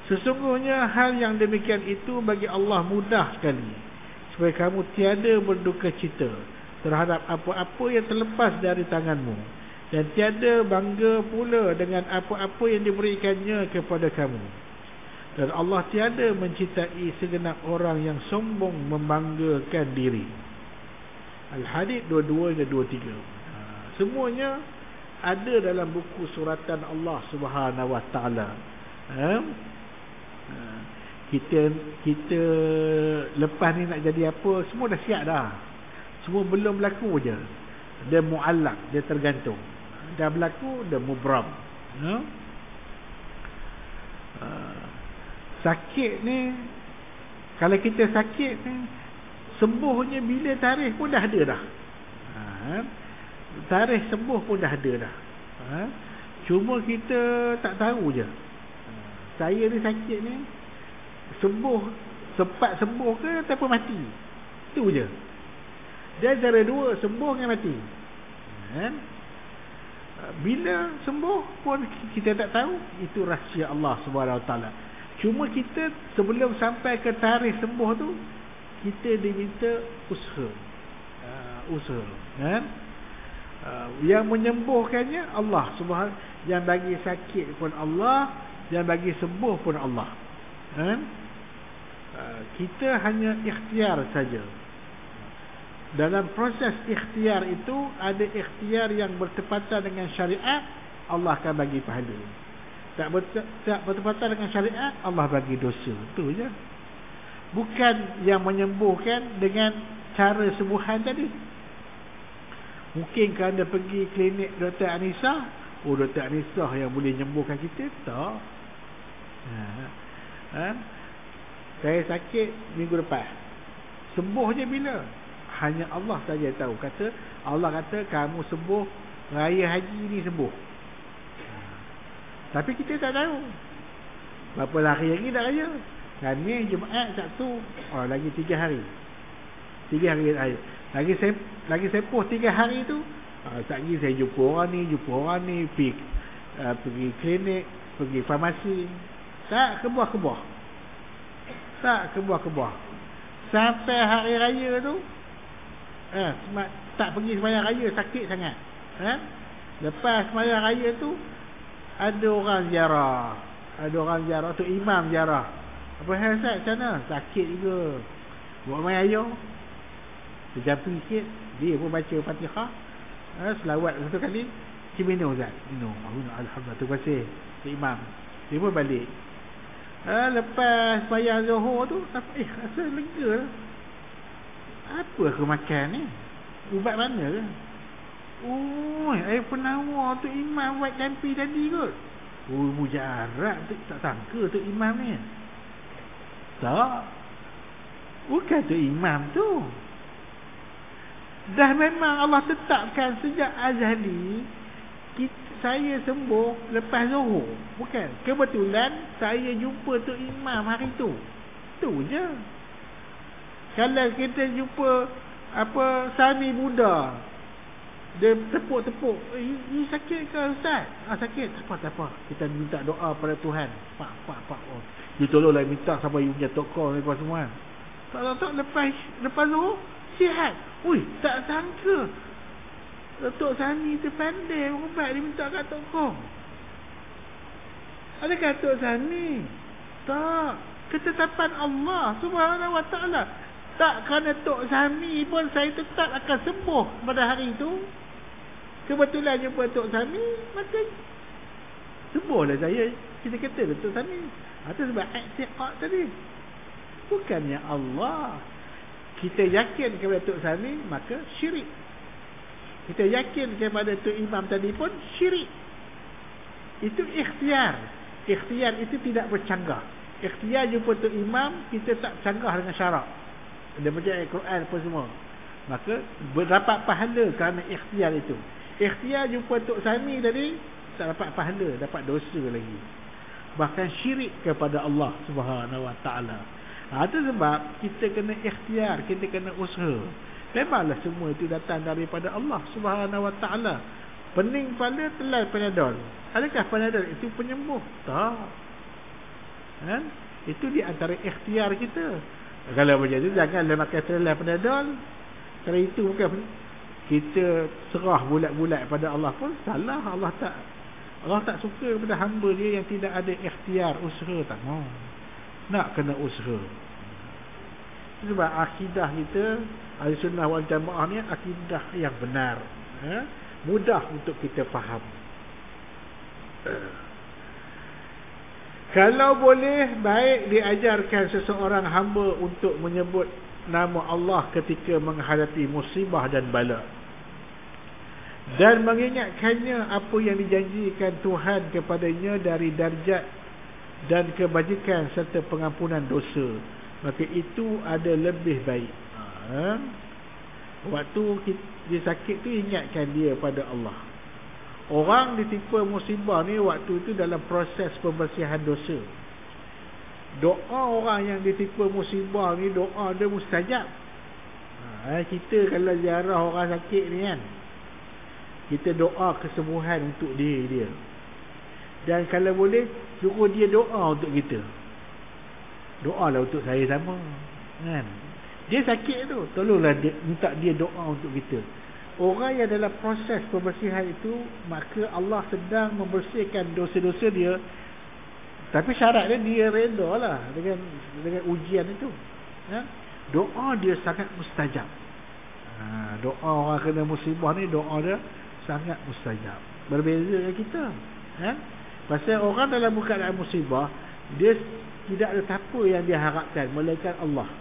Sesungguhnya hal yang demikian itu bagi Allah mudah sekali supaya kamu tiada berduka cita terhadap apa-apa yang terlepas dari tanganmu dan tiada bangga pula dengan apa-apa yang diberikannya kepada kamu. Dan Allah tiada mencintai segenap orang yang sombong membanggakan diri. Al-Hadid 22 dan 23. Semuanya ada dalam buku suratan Allah Subhanahu Wa Taala. Kita lepas ni nak jadi apa, semua dah siap dah. Semua belum berlaku je. Dia muallaq, dia tergantung. Dah berlaku, dia mubram. Sakit ni, kalau kita sakit ni, sembuhnya bila tarikh pun dah ada dah. Tarikh sembuh pun dah ada dah. Cuma kita tak tahu je. Saya ni sakit ni sembuh, sempat sembuh ke ataupun mati. Itu je. Dia antara dua, sembuh dengan mati. Bila sembuh pun kita tak tahu. Itu rahsia Allah Subhanahu Wa Taala. Cuma kita sebelum sampai ke tarikh sembuh tu, kita diminta usaha. Yang menyembuhkannya Allah Subhanahu, yang bagi sakit pun Allah, yang bagi sembuh pun Allah. Kita hanya ikhtiar saja. Dalam proses ikhtiar itu ada ikhtiar yang bertepatan dengan syariat, Allah akan bagi pahala. Tak bertepatan dengan syariat, Allah bagi dosa. Itu je. Bukan yang menyembuhkan dengan cara sembuhan tadi. Mungkin kalau anda pergi klinik Dr. Anissa, Dr. Anissa yang boleh menyembuhkan kita. Tak. Saya sakit minggu lepas, sembuhnya bila? Hanya Allah saja tahu. Allah kata kamu sembuh, raya haji ni sembuh. Tapi kita tak tahu berapa hari lagi dah raya. Dan ni Jumaat, Sabtu, lagi 3 hari. 3 hari lagi sepuh 3 hari tu. Tak lagi saya jumpa orang ni, pergi klinik, pergi farmasi. Tak kebuah-kebuah. Sampai hari raya tu, tak pergi sembahyang raya, sakit sangat. Lepas sembahyang raya tu, ada orang ziarah tu, imam ziarah. Apa hal Ustaz? Macam mana? Sakit juga. Buat main ayah. Terjampi sikit, dia pun baca Fatihah, selawat satu kali, minum Ustaz. Minum. Alhamdulillah, terima kasih Cik Imam. Dia pun balik. Lepas sembahyang Zuhur tu, rasa lega. Apa aku makan ni? Ubat mana ke? Air penawar tu Imam buat jampi tadi kot. Mujarab tu, tak sangka tu Imam ni. Tak. Bukan tu Imam tu. Dah memang Allah tetapkan sejak azali saya sembuh lepas Zuhur. Bukan. Kebetulan saya jumpa tu Imam hari tu. Tu je. Kalau kita jumpa Sani Buddha, dia tepuk-tepuk, ini sakit ke Ustaz? Sakit. Tak apa. Kita minta doa pada Tuhan. Pak. Dia tolonglah minta sampai you punya tokoh ni semua. Tak lepas Zuhur sihat. Tak sangka Datuk Sani tu pandai ubat, dia minta kat tokoh. Adakah Tok Sani? Tak. Ketetapan Allah Subhanahu Wa Taala. Tak kerana Tok Sami pun saya tetap akan sembuh pada hari itu. Kebetulan jumpa Tok Sami, maka sembuhlah saya. Kita kata Tok Sami. Itu sebab i'tiqad tadi. Bukannya Allah. Kita yakin kepada Tok Sami, maka syirik. Kita yakin kepada Tok Imam tadi pun syirik. Itu ikhtiar. Ikhtiar itu tidak bercanggah. Ikhtiar jumpa Tok Imam, kita tak canggah dengan syarak. Dia baca Al-Quran apa semua. Maka berdapat pahala kerana ikhtiar itu. Ikhtiar jumpa Tok Sami tadi, tak dapat pahala, dapat dosa lagi. Bahkan syirik kepada Allah Subhanahu Wa Taala. Itu sebab kita kena ikhtiar, kita kena usaha. Memanglah semua itu datang daripada Allah Subhanahu Wa Taala. Pening kepala, telan Panadol. Adakah Panadol itu penyembuh? Tak. Itu di antara ikhtiar kita. Kalau macam tu, janganlah makan telan Panadol. Kalau itu bukan kita serah bulat-bulat pada Allah pun salah. Allah tak suka pada hamba dia yang tidak ada ikhtiar, usaha tak mau. Nak kena usaha. Sebab akidah kita Ahlussunnah wal Jamaah ni akidah yang benar. Mudah untuk kita faham. Kalau boleh, baik diajarkan seseorang hamba untuk menyebut nama Allah ketika menghadapi musibah dan bala, dan mengingatkannya apa yang dijanjikan Tuhan kepadanya dari darjat dan kebajikan serta pengampunan dosa, maka itu ada lebih baik. Waktu dia sakit tu, ingatkan dia pada Allah. Orang ditimpa musibah ni waktu itu dalam proses pembersihan dosa. Doa orang yang ditimpa musibah ni, doa dia mustajab. Kita kalau ziarah orang sakit ni kan, kita doa kesembuhan untuk dia. Dan kalau boleh, suruh dia doa untuk kita. Doalah untuk saya sama kan? Dia sakit tu, tolonglah minta dia doa untuk kita. Orang yang dalam proses pembersihan itu, maka Allah sedang membersihkan dosa-dosa dia. Tapi syaratnya dia reda lah dengan ujian itu. Doa dia sangat mustajab. Doa orang kena musibah ni, doa dia sangat mustajab. Berbeza dengan kita. Pasal orang dalam keadaan musibah, dia tidak ada apa yang dia harapkan melainkan Allah.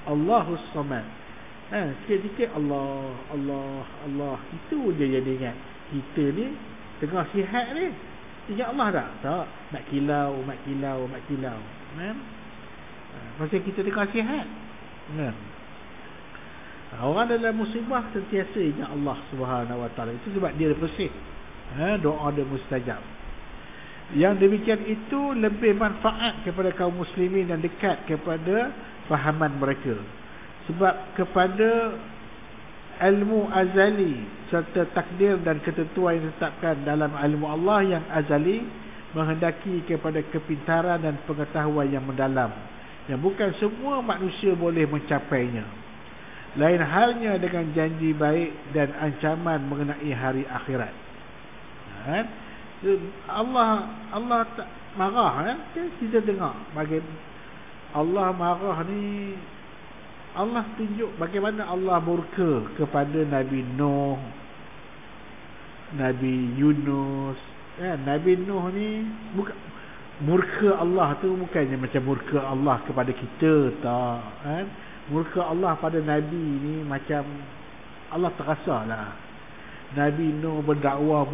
Allahus Samad. Sikit-sikit Allah, Allah, Allah. Itu je yang dia ingat. Kita ni tengah sihat ni, ingat Allah tak? Tak. Nak kilau. Pasal kita tengah sihat. Orang dalam musibah sentiasa ingat Allah Subhanahu Wa Taala. Itu sebab dia bersih. Doa dia mustajab. Yang demikian itu lebih manfaat kepada kaum muslimin dan dekat kepada fahaman mereka. Sebab kepada ilmu azali serta takdir dan ketentuan yang ditetapkan dalam ilmu Allah yang azali menghendaki kepada kepintaran dan pengetahuan yang mendalam, yang bukan semua manusia boleh mencapainya. Lain halnya dengan janji baik dan ancaman mengenai hari akhirat. Allah tak marah kita dengar bagi Allah marah ni. Allah tunjuk bagaimana Allah murka kepada Nabi Nuh, Nabi Yunus. Nabi Nuh ni bukan murka Allah tu, bukannya macam murka Allah kepada kita, tak. Murka Allah pada Nabi ni macam Allah terasa lah. Nabi Nuh berdakwah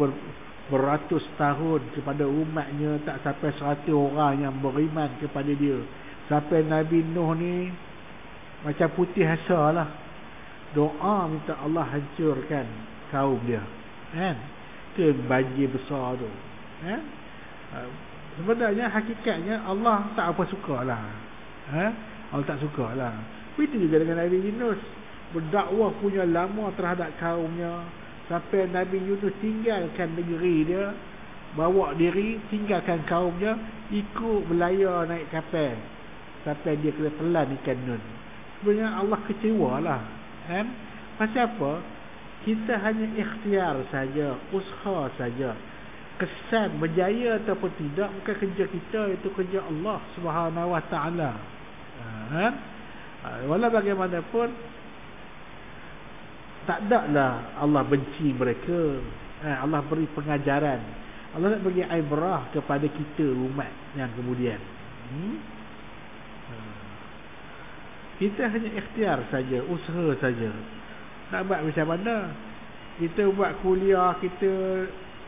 beratus tahun kepada umatnya, tak sampai 100 orang yang beriman kepada dia. Sampai Nabi Nuh ni macam putih asa lah. Doa minta Allah hancurkan kaum dia. Itu banjir besar tu. Sebenarnya hakikatnya Allah tak apa suka lah. Allah tak suka lah. Begitu juga dengan Nabi Yunus. Berdakwah punya lama terhadap kaumnya, sampai Nabi Yunus tinggalkan negeri dia, bawa diri, tinggalkan kaumnya, ikut belayar naik kapal sampai dia kena telan ikan nun. Sebenarnya Allah kecewa lah. Pasal apa? Kita hanya ikhtiar saja, usaha saja. kesan berjaya ataupun tidak bukan kerja kita, itu kerja Allah Subhanahu Wa Taala. Walau bagaimanapun tak adalah Allah benci mereka. Allah beri pengajaran. Allah nak bagi ibrah kepada kita umat yang kemudian. Kita hanya ikhtiar saja, usaha saja. Nak buat macam mana? Kita buat kuliah, kita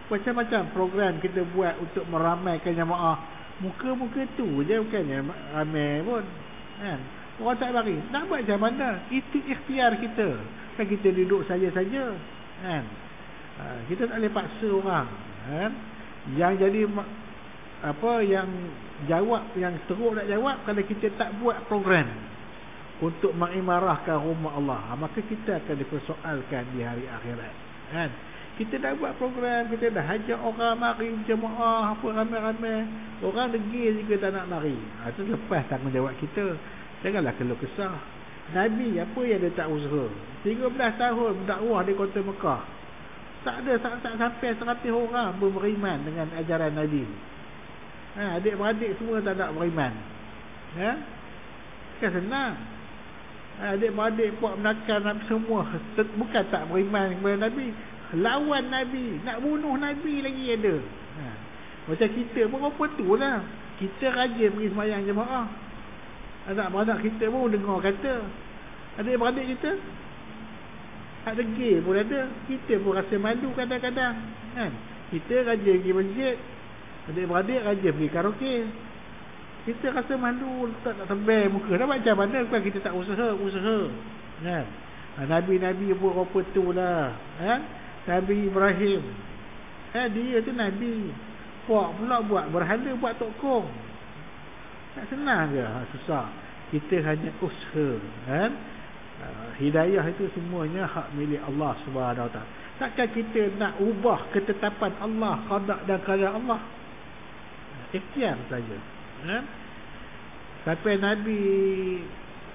macam-macam program kita buat untuk meramaikan jemaah. Muka-muka tu je bukannya ramai pun. Kan? Orang tak bagi. Nak buat macam mana? Itu ikhtiar kita. Kan kita duduk saja-saja. Kan? Kita tak boleh paksa orang. Kan? Yang jadi yang jawab, yang teruk nak jawab kalau kita tak buat program untuk mengimarahkan rumah Allah, maka kita akan dipersoalkan di hari akhirat. Kan? Kita dah buat program, kita dah ajak orang mari jemaah apa ramai-ramai, orang degil juga tak nak mari. Itu lepas tanggungjawab kita. Janganlah keluh kesah. Nabi apa yang dia tak usaha? 13 tahun berdakwah di kota Mekah. Tak ada sampai 100 orang beriman dengan ajaran Nabi. Adik-beradik semua tak nak beriman. Kan senang. Adik-beradik puak menakan semua bukan tak beriman kepada Nabi, lawan Nabi, nak bunuh Nabi lagi ada. Macam kita pun apa tu lah. Kita rajin pergi sembahyang jemaah. Anak-anak kita pun dengar kata. Adik-beradik kita tak degil pun ada. Kita pun rasa malu kadang-kadang. Kan? Kita rajin pergi masjid, adik-beradik rajin pergi karaoke. Kita rasa malu, tak nak tebal muka. Dah macam mana bukan kita tak usaha. Kan? Nabi-Nabi pun apa tu lah. Nabi Ibrahim. Dia tu Nabi. Puak pula buat berhala, buat tokong. Tak senang ke? Susah. Kita hanya usaha. Kan? Hidayah itu semuanya hak milik Allah Subhanahu Wa Taala. Takkan kita nak ubah ketetapan Allah, qada dan qadar Allah. Ikhtiar saja. Sampai Nabi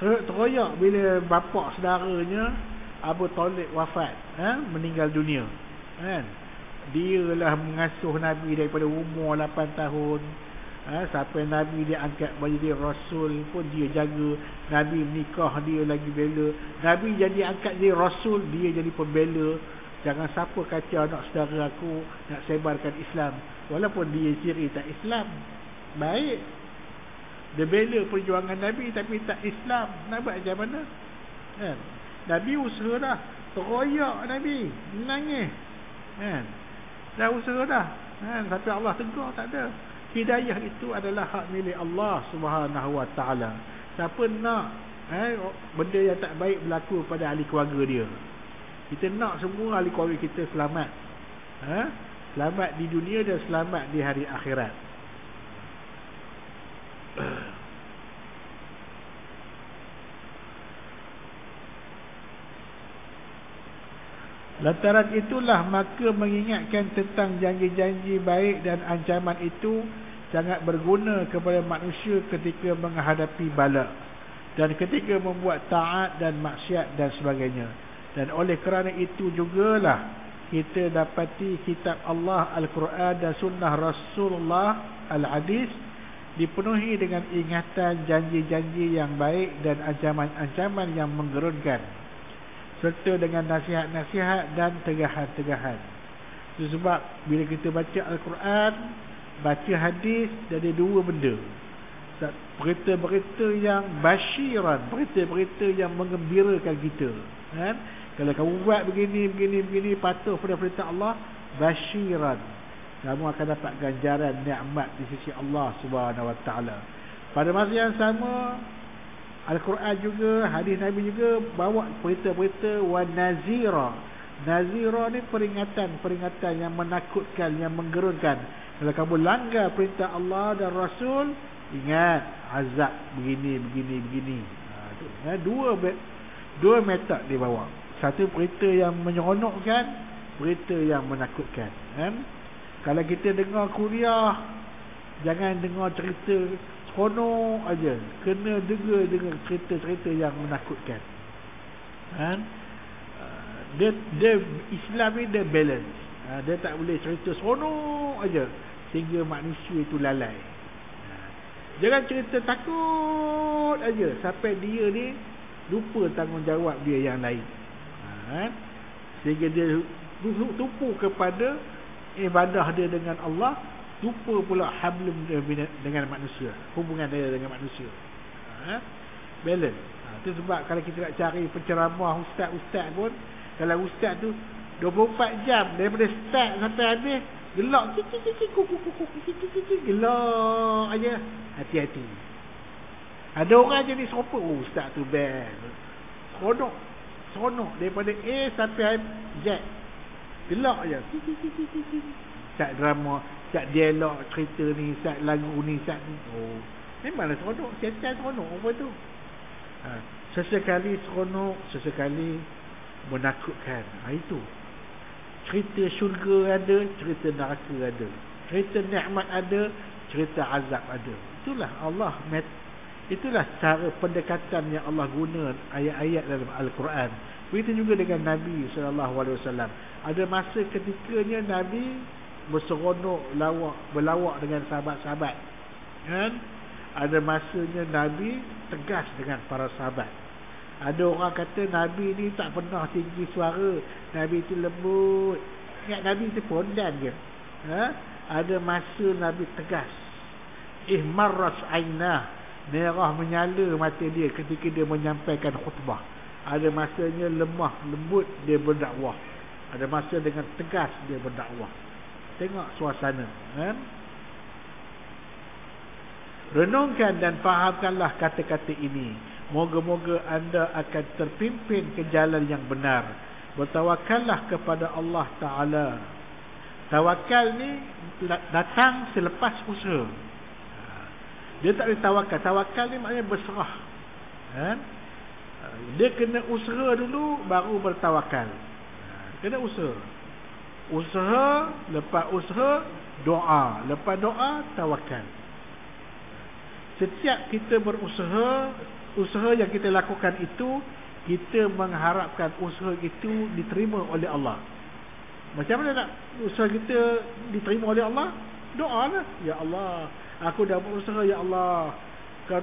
teroyak bila bapa saudaranya Abu Talib wafat, meninggal dunia. Dia lah mengasuh Nabi daripada umur 8 tahun. Sampai Nabi dia angkat menjadi Rasul pun dia jaga. Nabi menikah dia lagi bela. Nabi jadi angkat jadi Rasul, dia jadi pembela. Jangan siapa kata anak saudara aku nak sebarkan Islam walaupun dia ciri tak Islam. Baik, dia bela perjuangan Nabi tapi tak Islam. Nak buat macam mana? Nabi usaha dah, teroyak Nabi, menangis. Dah usaha dah. Tapi Allah tegur tak ada. Hidayah itu adalah hak milik Allah Subhanahu Wa Taala. Siapa nak benda yang tak baik berlaku pada ahli keluarga dia. Kita nak semua ahli keluarga kita selamat. Selamat di dunia dan selamat di hari akhirat. Lantaran itulah maka mengingatkan tentang janji-janji baik dan ancaman itu sangat berguna kepada manusia ketika menghadapi bala dan ketika membuat taat dan maksiat dan sebagainya. Dan oleh kerana itu jugalah kita dapati kitab Allah Al-Quran dan sunnah Rasulullah Al-Hadis dipenuhi dengan ingatan janji-janji yang baik dan ancaman-ancaman yang menggerunkan, serta dengan nasihat-nasihat dan tegahan-tegahan. Itu sebab bila kita baca Al-Quran, baca hadis, ada dua benda. Berita-berita yang basyiran, berita-berita yang menggembirakan kita. Kalau kamu buat begini, patuh pada perintah Allah, basyiran, kamu akan dapat ganjaran nikmat di sisi Allah Subhanahu Wa Taala. Pada masa yang sama, Al-Quran juga, hadis Nabi juga bawa berita-berita wa nazira. Nazira ni peringatan yang menakutkan, yang menggerunkan. Kalau kamu langgar perintah Allah dan Rasul, ingat azab begini. Dua metod dia bawa. Satu berita yang menyeronokkan, berita yang menakutkan. Kalau kita dengar kuliah, jangan dengar cerita seronok aja, kena dengar cerita-cerita yang menakutkan. Dia Islam ni dia balance. Dia tak boleh cerita seronok aja sehingga manusia itu lalai. Jangan cerita takut aja sampai dia ni lupa tanggungjawab dia yang lain. Sehingga dia tumpu kepada ibadah dia dengan Allah, lupa pula hablum dengan manusia, hubungan dia dengan manusia. Balance. Itu sebab kalau kita nak cari penceramah ustaz-ustaz pun, kalau ustaz tu 24 jam daripada start sampai habis gelak gelak aja, hati-hati. Ada orang jenis serupa, ustaz tu best, seronok daripada A sampai Z, gelak aja, start drama, start dialog, cerita ni, start lagu ni, start ni. Memanglah seronok, setan seronok apa tu. Sesekali seronok, sesekali menakutkan. Itu cerita syurga ada, cerita neraka ada, cerita nikmat ada, cerita azab ada. Itulah Allah, itulah cara pendekatan yang Allah guna ayat-ayat dalam Al-Quran. Begitu juga dengan Nabi SAW. Ada masa ketikanya Nabi berseronok berlawak dengan sahabat-sahabat, kan? Ada masanya Nabi tegas dengan para sahabat. Ada orang kata Nabi ni tak pernah tinggi suara, Nabi itu lembut. Ingat Nabi itu pondan je. Ada masa Nabi tegas, ihmarras ainah, merah menyala mata dia ketika dia menyampaikan khutbah. Ada masanya lemah lembut dia berdakwah, ada masa dengan tegas dia berdakwah. Tengok suasana, kan? Renungkan dan fahamkanlah kata-kata ini. Moga-moga anda akan terpimpin ke jalan yang benar. Bertawakallah kepada Allah Ta'ala. Tawakal ni datang selepas usaha. Dia tak boleh tawakal. Tawakal ni maknanya berserah, kan? Dia kena usaha dulu baru bertawakal. Kena usaha. Usaha, lepas usaha doa, lepas doa tawakal. Setiap kita berusaha, usaha yang kita lakukan itu, kita mengharapkan usaha itu diterima oleh Allah. Macam mana nak usaha kita diterima oleh Allah? Doa lah. Ya Allah, aku dah berusaha, ya Allah, kau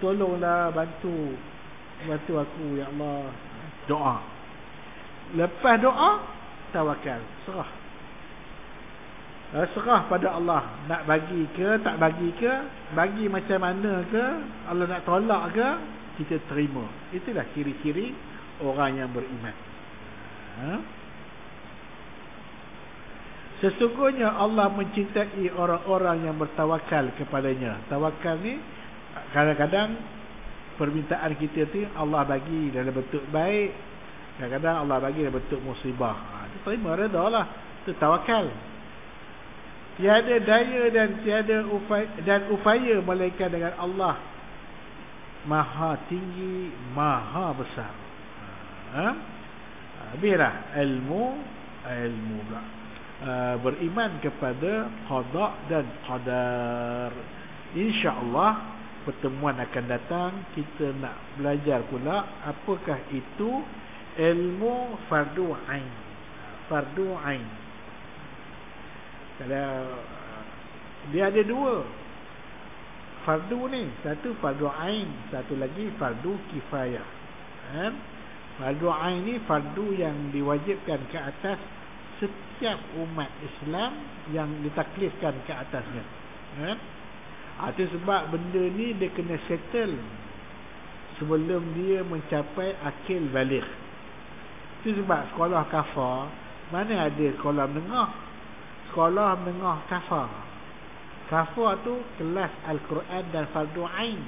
tolonglah, bantu aku, ya Allah. Doa. Lepas doa, tawakal, serah. Serah pada Allah. Nak bagi ke, tak bagi ke, bagi macam mana ke, Allah nak tolak ke, kita terima. Itulah ciri-ciri orang yang beriman. Sesungguhnya Allah mencintai orang-orang yang bertawakal kepadanya. Tawakal ni kadang-kadang permintaan kita tu Allah bagi dalam bentuk baik, kadang-kadang Allah bagi dalam bentuk musibah. Terima, reda lah. Itu tawakal. Tiada daya dan tiada upaya melainkan dengan Allah Maha tinggi, Maha besar. Birah ilmu beriman kepada qada dan qadar. InsyaAllah pertemuan akan datang kita nak belajar pula apakah itu ilmu fardu ain. Fardu ain, kalau dia ada dua fardu ni, satu fardu ain, satu lagi fardu kifayah. Fardu ain ni fardu yang diwajibkan ke atas setiap umat Islam yang ditaklifkan ke atasnya. Itu sebab benda ni dia kena settle sebelum dia mencapai akil baligh. Itu sebab sekolah kafar, mana ada sekolah menengah. Sekolah menengah kafar. Kafar tu kelas Al-Quran dan fardu ain.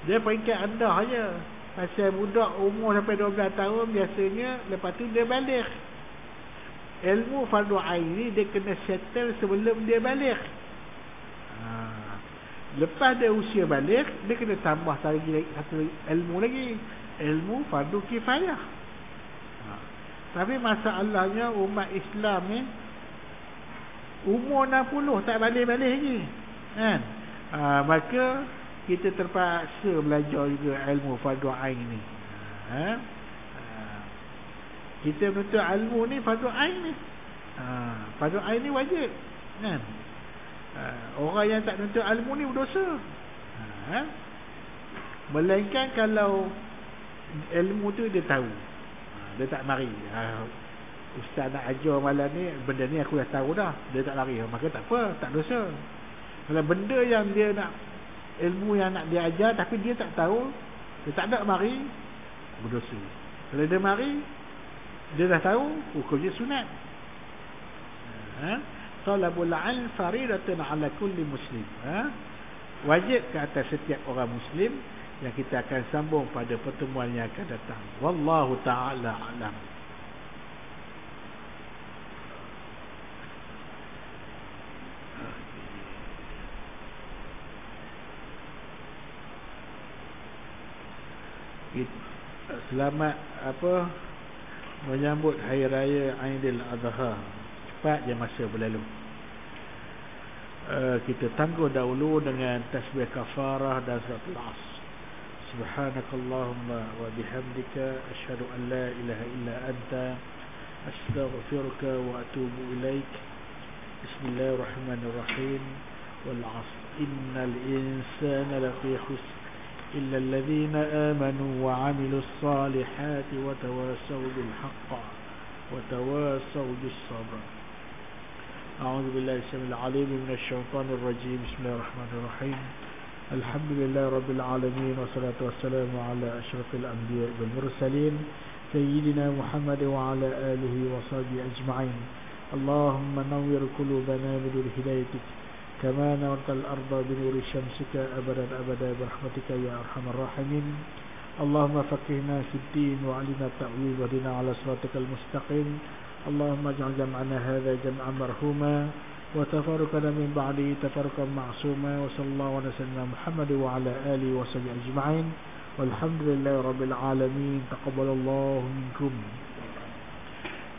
Dia peringkat rendah aja. Pasal budak umur sampai 12 tahun biasanya, lepas tu dia baligh. Ilmu fardu ain ni dia kena settle sebelum dia baligh. Lepas dia usia baligh, dia kena tambah satu ilmu lagi, ilmu fardu kifayah. Tapi masalahnya umat Islam ni umur 60 tak balik-balik lagi, kan? Maka kita terpaksa belajar juga ilmu fardu ain ni. Kita menuntut ilmu ni fardu ain ni. Fardu ain ni wajib kan. Orang yang tak nuntut ilmu ni berdosa. Melainkan kalau ilmu tu dia tahu, dia tak mari. Ustaz nak ajar malam ni, benda ni aku dah tahu dah, dia tak lari, maka tak apa, tak dosa. Kalau benda yang dia nak, ilmu yang nak dia ajar tapi dia tak tahu, dia tak ada mari, berdosa. Kalau dia mari, dia dah tahu, hukumnya sunat. Talabul ilm faridatun ala kulli muslim. Wajib ke atas setiap orang muslim, yang kita akan sambung pada pertemuan yang akan datang. Wallahu ta'ala alam. Selamat menyambut hari raya Aidil Adha. Cepat je masa berlalu. Kita tangguh dahulu dengan tasbih kafarah dan suratul As. Subhanakallahumma wa bihamdika asyhadu an la ilaha illa anta astaghfiruka wa atubu ilaik. Bismillahirrahmanirrahim. Wal 'asr innal insana lafi khusr إلا الذين آمنوا وعملوا الصالحات وتواصوا بالحق وتواصوا بالصبر. أعوذ بالله السميع العليم من الشيطان الرجيم. بسم الله الرحمن الرحيم. الحمد لله رب العالمين والصلاة والسلام على أشرف الأنبياء والمرسلين سيدنا محمد وعلى آله وصحبه أجمعين. اللهم نور قلوبنا بنور هدايتك كما نورت الأرض بنور شمسك أبدا أبدا برحمتك يا أرحم الراحمين. اللهم فقهنا في الدين وعلمنا التأويل واهدنا على صراطك المستقيم. اللهم اجعل جمعنا هذا جمعا مرحوما وتفرقنا من بعده تفرقا معصوما. وصلى الله على سيدنا محمد وعلى آله وصحبه أجمعين والحمد لله رب العالمين. تقبل الله منكم.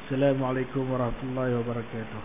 السلام عليكم ورحمة الله وبركاته.